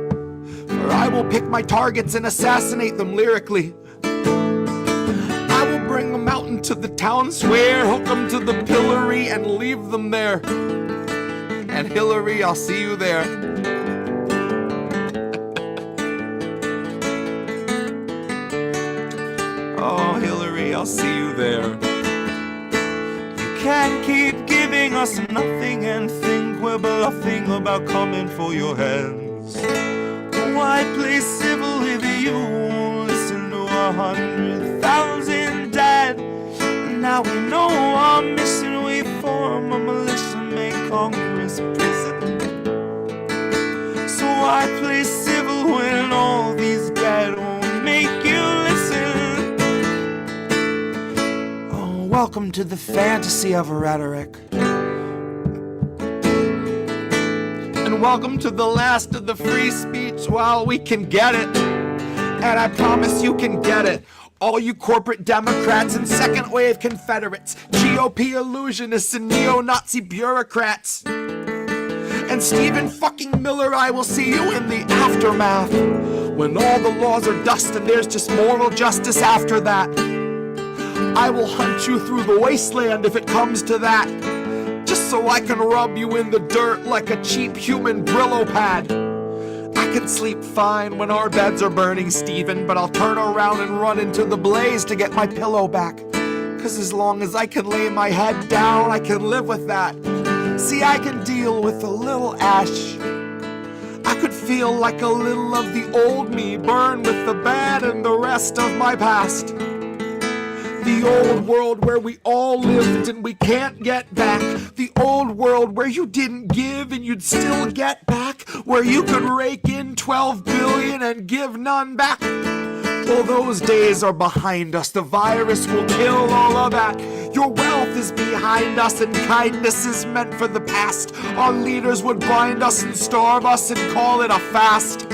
For I will pick my targets and assassinate them lyrically. I will bring them out into the town square, hook them to the pillory and leave them there. And Hillary, I'll see you there. Oh, Hillary, I'll see you there. You can't keep giving us nothing and think we're bluffing about coming for your heads. Why play civil if you won't listen to 100,000 dead? Now we know our mission, we form a militia, make Congress prison. So why play civil when all these dead won't make you listen? Oh, welcome to the fantasy of rhetoric. welcome to the last of the free speech while we can get it. And I promise you can get it. All you corporate Democrats and second wave Confederates, GOP illusionists and neo-Nazi bureaucrats. And Stephen fucking Miller, I will see you in the aftermath. When all the laws are dust and there's just moral justice after that. I will hunt you through the wasteland if it comes to that. Just so I can rub you in the dirt like a cheap human Brillo pad. I can sleep fine when our beds are burning, Stephen, but I'll turn around and run into the blaze to get my pillow back. 'Cause as long as I can lay my head down, I can live with that. See, I can deal with a little ash. I could feel like a little of the old me burn with the bad and the rest of my past. The old world where we all lived and we can't get back. The old world where you didn't give and you'd still get back. Where you could rake in 12 billion and give none back. Well, those days are behind us. The virus will kill all of that. Your wealth is behind us and kindness is meant for the past. Our leaders would bind us and starve us and call it a fast.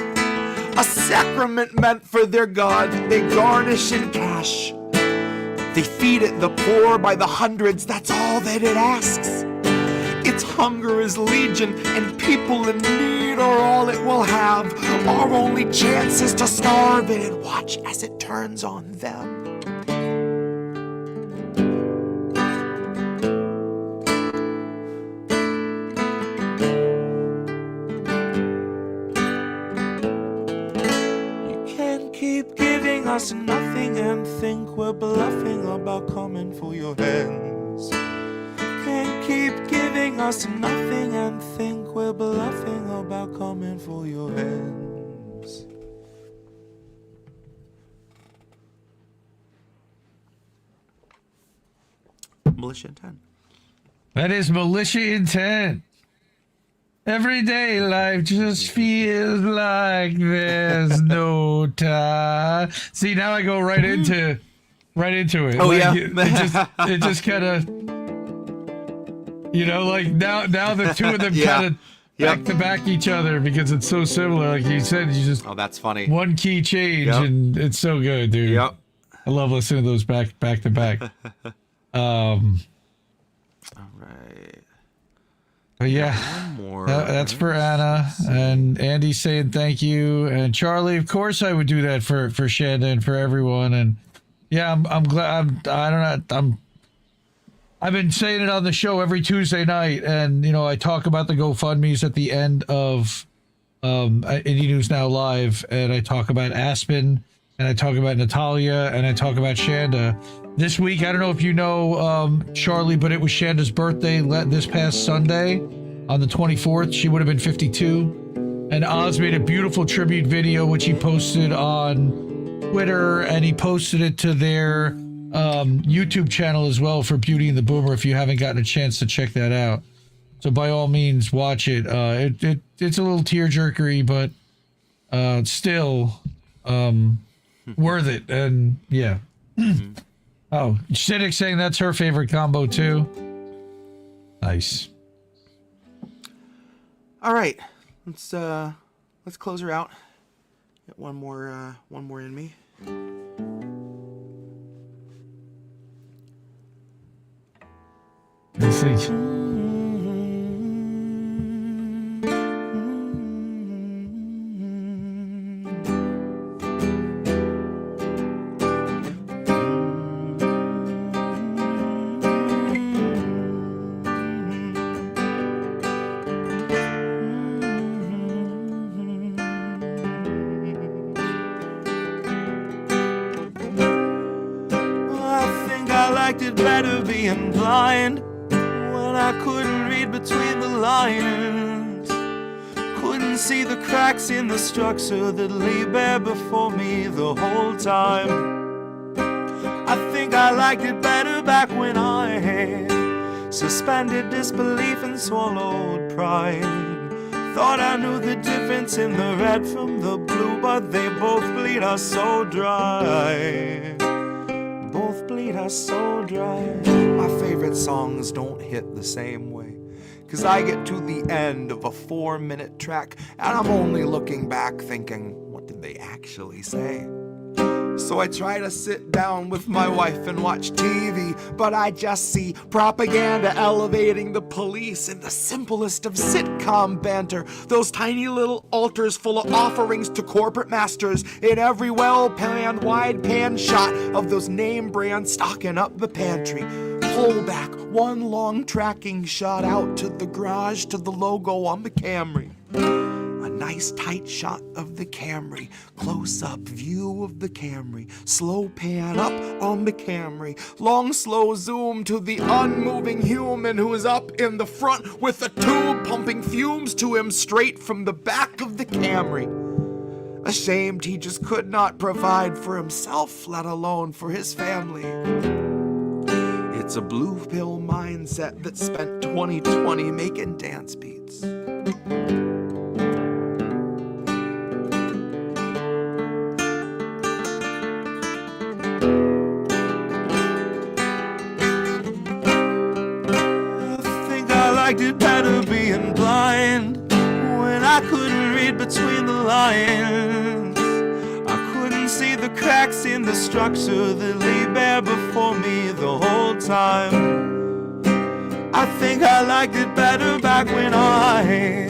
A sacrament meant for their God, they garnish in cash. They feed it the poor by the hundreds, that's all that it asks. Its hunger is legion, and people in need are all it will have. Our only chance is to starve it and watch as it turns on them. Keep giving us nothing and think we're bluffing about coming for your hands. Can't keep giving us nothing and think we're bluffing about coming for your hands. Militia Intent. That is Militia Intent. Everyday life just feels like there's no time. See, now I go right into it. Oh, like, yeah. It just kind of, like now the two of them kind of back to back each other because it's so similar. Like you said, you just that's funny. One key change and it's so good, dude. Yep. I love listening to those back to back. All right. But yeah, one more. That's for Anna, and Andy saying thank you, and Charlie. Of course, I would do that for Shanda and for everyone. And yeah, I'm glad. I've been saying it on the show every Tuesday night, and I talk about the GoFundMe's at the end of Indie News Now Live, and I talk about Aspen, and I talk about Natalia, and I talk about Shanda. This week, I don't know if you know, Charlie, but it was Shanda's birthday this past Sunday on the 24th. She would have been 52. And Oz made a beautiful tribute video, which he posted on Twitter, and he posted it to their YouTube channel as well for Beauty and the Boomer if you haven't gotten a chance to check that out. So by all means, watch it. It's a little tearjerkery, but still worth it. And yeah. Oh, Cynic saying that's her favorite combo too. Nice. All right, let's close her out. Get one more in me. Let's see. Better being blind when I couldn't read between the lines, couldn't see the cracks in the structure that lay bare before me the whole time. I think I liked it better back when I had suspended disbelief and swallowed pride. Thought I knew the difference in the red from the blue, but they both bleed us so dry. Both bleed us so dry. My favorite songs don't hit the same way, 'cause I get to the end of a 4-minute track, and I'm only looking back thinking, what did they actually say? So I try to sit down with my wife and watch TV, but I just see propaganda elevating the police in the simplest of sitcom banter. Those tiny little altars full of offerings to corporate masters in every well-planned wide-pan shot of those name brands stocking up the pantry. Pull back one long tracking shot out to the garage to the logo on the Camry. A nice tight shot of the Camry, close-up view of the Camry, slow pan up on the Camry, long slow zoom to the unmoving human who is up in the front with a tube pumping fumes to him straight from the back of the Camry. Ashamed he just could not provide for himself, let alone for his family. It's a blue pill mindset that spent 2020 making dance beats. I liked it better being blind when I couldn't read between the lines. I couldn't see the cracks in the structure that lay bare before me the whole time. I think I liked it better back when I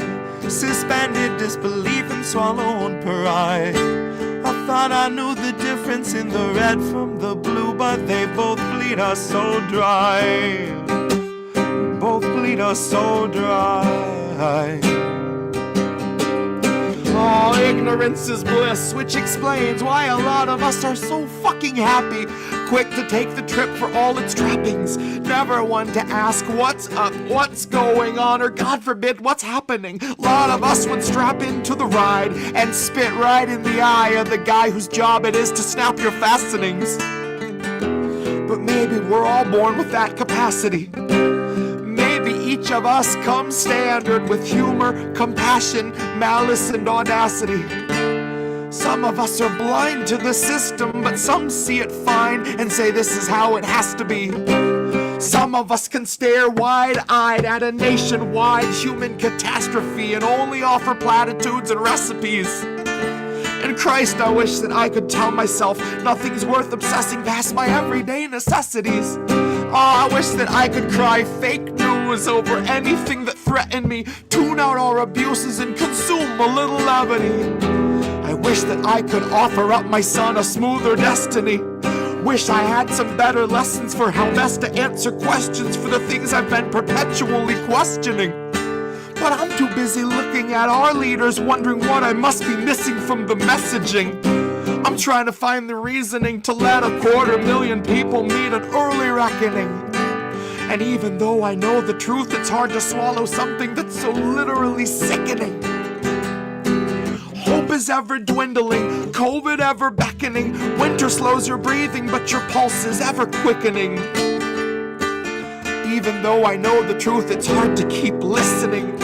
suspended disbelief and swallowed pride. I thought I knew the difference in the red from the blue, but they both bleed us so dry. Both bleed us so dry. Oh, ignorance is bliss, which explains why a lot of us are so fucking happy. Quick to take the trip for all its trappings. Never one to ask what's up, what's going on, or God forbid, what's happening. A lot of us would strap into the ride and spit right in the eye of the guy whose job it is to snap your fastenings. But maybe we're all born with that capacity. Each of us comes standard with humor, compassion, malice, and audacity. Some of us are blind to the system, but some see it fine and say this is how it has to be. Some of us can stare wide-eyed at a nationwide human catastrophe and only offer platitudes and recipes. And Christ, I wish that I could tell myself nothing's worth obsessing past my everyday necessities. Oh, I wish that I could cry fake news over anything that threatened me, tune out our abuses and consume a little levity. I wish that I could offer up my son a smoother destiny. Wish I had some better lessons for how best to answer questions for the things I've been perpetually questioning. But I'm too busy looking at our leaders, wondering what I must be missing from the messaging. I'm trying to find the reasoning to let 250,000 people meet an early reckoning. And even though I know the truth, it's hard to swallow something that's so literally sickening. Hope is ever dwindling, COVID ever beckoning. Winter slows your breathing, but your pulse is ever quickening. Even though I know the truth, it's hard to keep listening.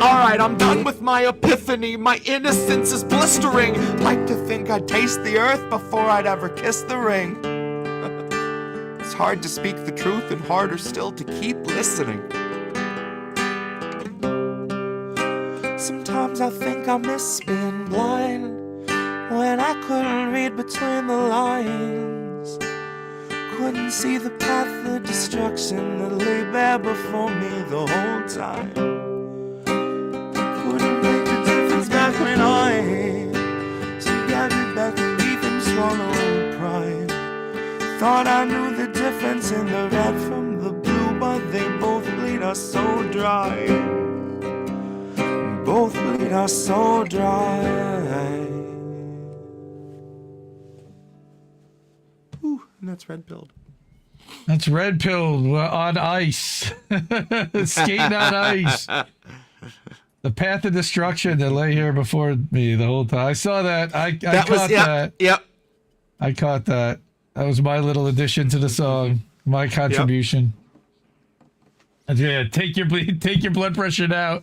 Alright, I'm done with my epiphany. My innocence is blistering. Like to think I'd taste the earth before I'd ever kiss the ring. It's hard to speak the truth and harder still to keep listening. Sometimes I think I miss being blind when I couldn't read between the lines. Couldn't see the path of destruction that lay bare before me the whole time. Couldn't make the difference back when I gathered back the Reef and swallowed pride. Thought I knew the difference in the red from the blue, but they both bleed us so dry. Both bleed us so dry. Ooh, and that's Redpilled. That's Redpilled on ice. Skating on ice. The path of destruction that lay here before me the whole time. I saw that. I caught that. Yep. I caught that. That was my little addition to the song. My contribution. Yep. Yeah, take your blood pressure now.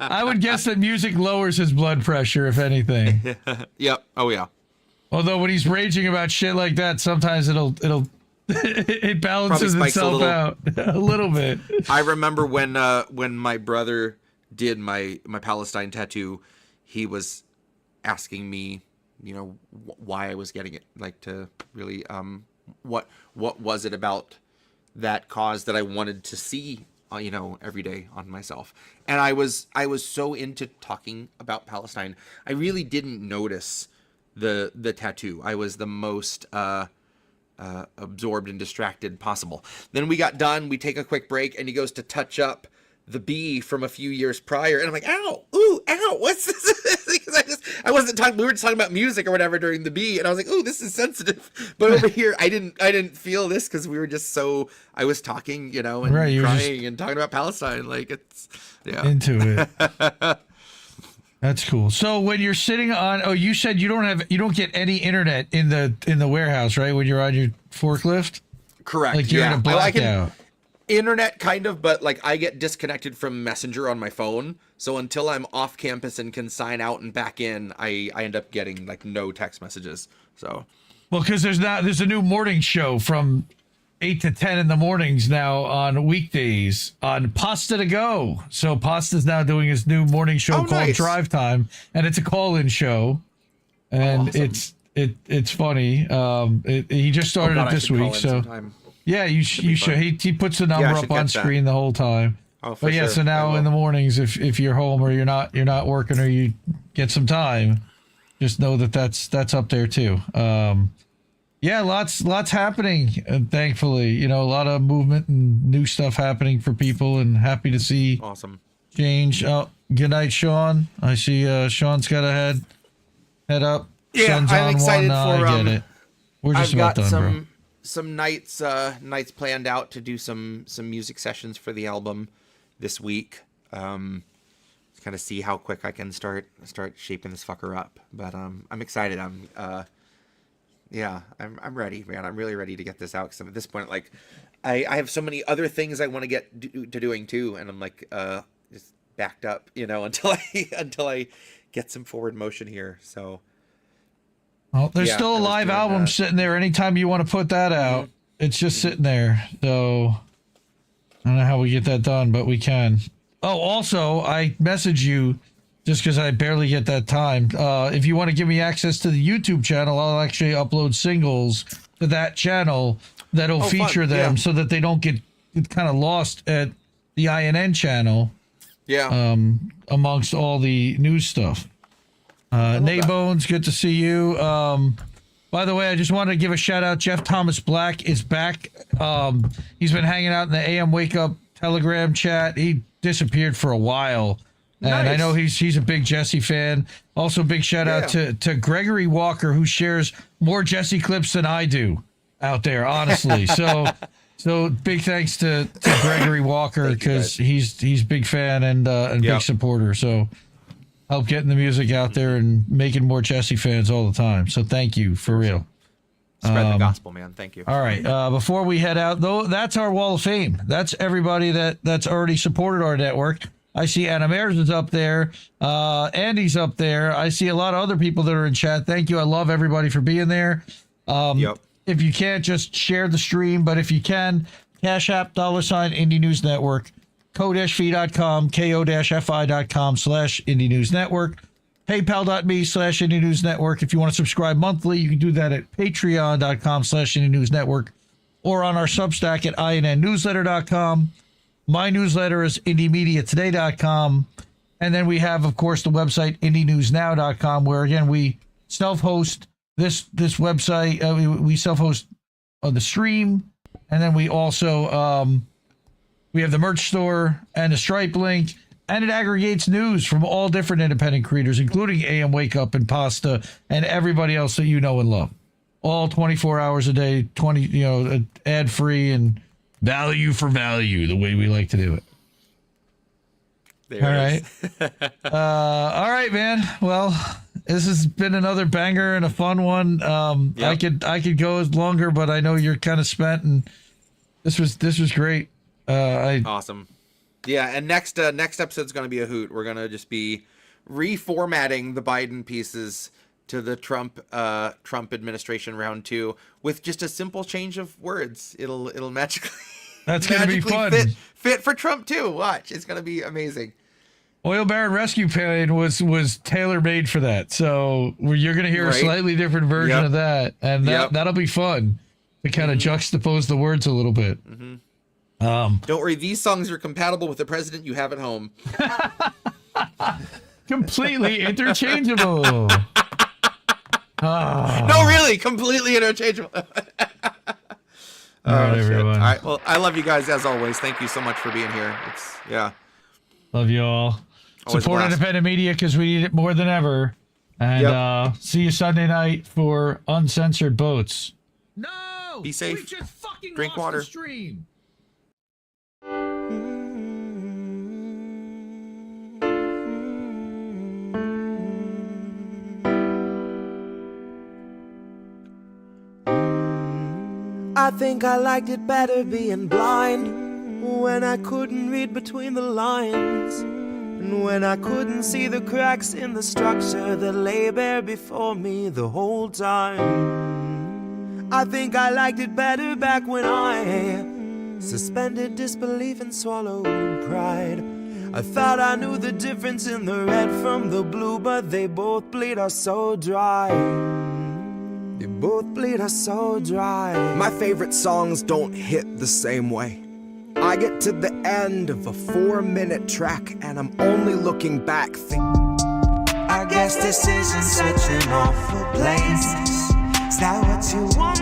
I would guess that music lowers his blood pressure, if anything. Yep. Oh yeah. Although when he's raging about shit like that, sometimes it'll It balances Probably spikes itself out a little bit. I remember when my brother did my Palestine tattoo, he was asking me, why I was getting it, like to really what was it about that cause that I wanted to see every day on myself. And I was so into talking about Palestine, I really didn't notice the tattoo. I was the most absorbed and distracted possible. Then we got done, we take a quick break, and he goes to touch up the bee from a few years prior, and I'm like, ow, ooh, ow, what's this? Because I wasn't talking, we were just talking about music or whatever during the bee, and I was like, ooh, this is sensitive. But over here, I didn't feel this because we were just so, I was talking, and right, crying and talking about Palestine, like it's, yeah. Into it. That's cool. So when you're sitting on, you said you don't get any internet in the warehouse, right? When you're on your forklift? Correct. Like you're in a blackout. Internet kind of, but like I get disconnected from Messenger on my phone. So until I'm off campus and can sign out and back in, I end up getting like no text messages. So, well, because there's a new morning show from 8 to 10 in the mornings now on weekdays on Pasta to Go. So Pasta's now doing his new morning show called nice. Drive Time, and it's a call-in show, and awesome. it's funny. He just started it this week, so sometime. yeah, you should. He puts the number up on screen the whole time. Oh, for but yeah, sure. so now in the mornings, if you're home or you're not working or you get some time, just know that's up there too. Yeah, lots happening, thankfully. A lot of movement and new stuff happening for people, and happy to see Awesome. change. Oh, good night, Sean. I see Sean's got a head up. Yeah, Sun's I'm on excited one. for. I get it. We're just I've about got done, bro. some nights planned out to do some music sessions for the album this week. Kind of see how quick I can start shaping this fucker up. But I'm excited. I'm ready, man. I'm really ready to get this out, because at this point, like, I have so many other things I want to get to doing too, and I'm like just backed up, until I get some forward motion here. So. Well, there's Yeah, still a I was live doing album that. sitting there. Anytime you want to put that out, it's just sitting there. So I don't know how we get that done, but we can. Oh, also, I message you just because I barely get that time. If you want to give me access to the YouTube channel, I'll actually upload singles to that channel that'll feature fun. them Yeah. so that they don't get kind of lost at the INN channel Yeah. amongst all the news stuff. Naybones, good to see you. By the way, I just wanted to give a shout out. Jeff Thomas Black is back. He's been hanging out in the AM Wake Up Telegram chat. He disappeared for a while. And I Nice. know he's a big Jesse fan. Also, big shout out to Gregory Walker, who shares more Jesse clips than I do out there, honestly. So big thanks to Gregory Walker, because he's big fan and big supporter. So help getting the music out there and making more Jesse fans all the time. So thank you, for real. Spread the gospel, man. Thank you. All right. Before we head out, though, that's our Wall of Fame. That's everybody that's already supported our network. I see Anna Mears is up there. Andy's up there. I see a lot of other people that are in chat. Thank you. I love everybody for being there. If you can't, just share the stream. But if you can, Cash App, $ Indie News Network, ko-fi.com, ko-fi.com/Indie News Network, paypal.me/Indie News Network. If you want to subscribe monthly, you can do that at patreon.com/Indie News Network, or on our Substack at innewsletter.com. My newsletter is indiemediatoday.com. And then we have, of course, the website indienewsnow.com, where, again, we self-host this website. We self-host the stream. And then we also we have the merch store and the Stripe link. And it aggregates news from all different independent creators, including AM Wake Up and Pasta and everybody else that you know and love. All 24 hours a day, ad-free and value for value, the way we like to do it. There all it right. is. All right, man. Well, this has been another banger and a fun one. I could go longer, but I know you're kind of spent, and this was great. Awesome. Yeah, and next episode's going to be a hoot. We're going to just be reformatting the Biden pieces to the Trump administration round 2 with just a simple change of words. It'll magically That's gonna be fun. Fit for Trump too. Watch, it's gonna be amazing. Oil Baron Rescue Plan was tailor made for that, so you're gonna hear a slightly different version of that, and that'll be fun to kind of juxtapose the words a little bit. Don't worry, these songs are compatible with the president you have at home. Completely interchangeable. No, really, completely interchangeable. All right, everyone. All right, well, I love you guys as always. Thank you so much for being here. Love you all. Always Support blast. independent media because we need it more than ever. And see you Sunday night for Uncensored Boats. No! Be safe. We just fucking Drink lost water. the stream. I think I liked it better being blind, when I couldn't read between the lines, and when I couldn't see the cracks in the structure that lay bare before me the whole time. I think I liked it better back when I suspended disbelief and swallowed pride. I thought I knew the difference in the red from the blue, but they both bleed us so dry. They both bleed us so dry. My favorite songs don't hit the same way. I get to the end of a 4-minute track and I'm only looking back thinking, I guess this isn't such an awful place. Is that what you want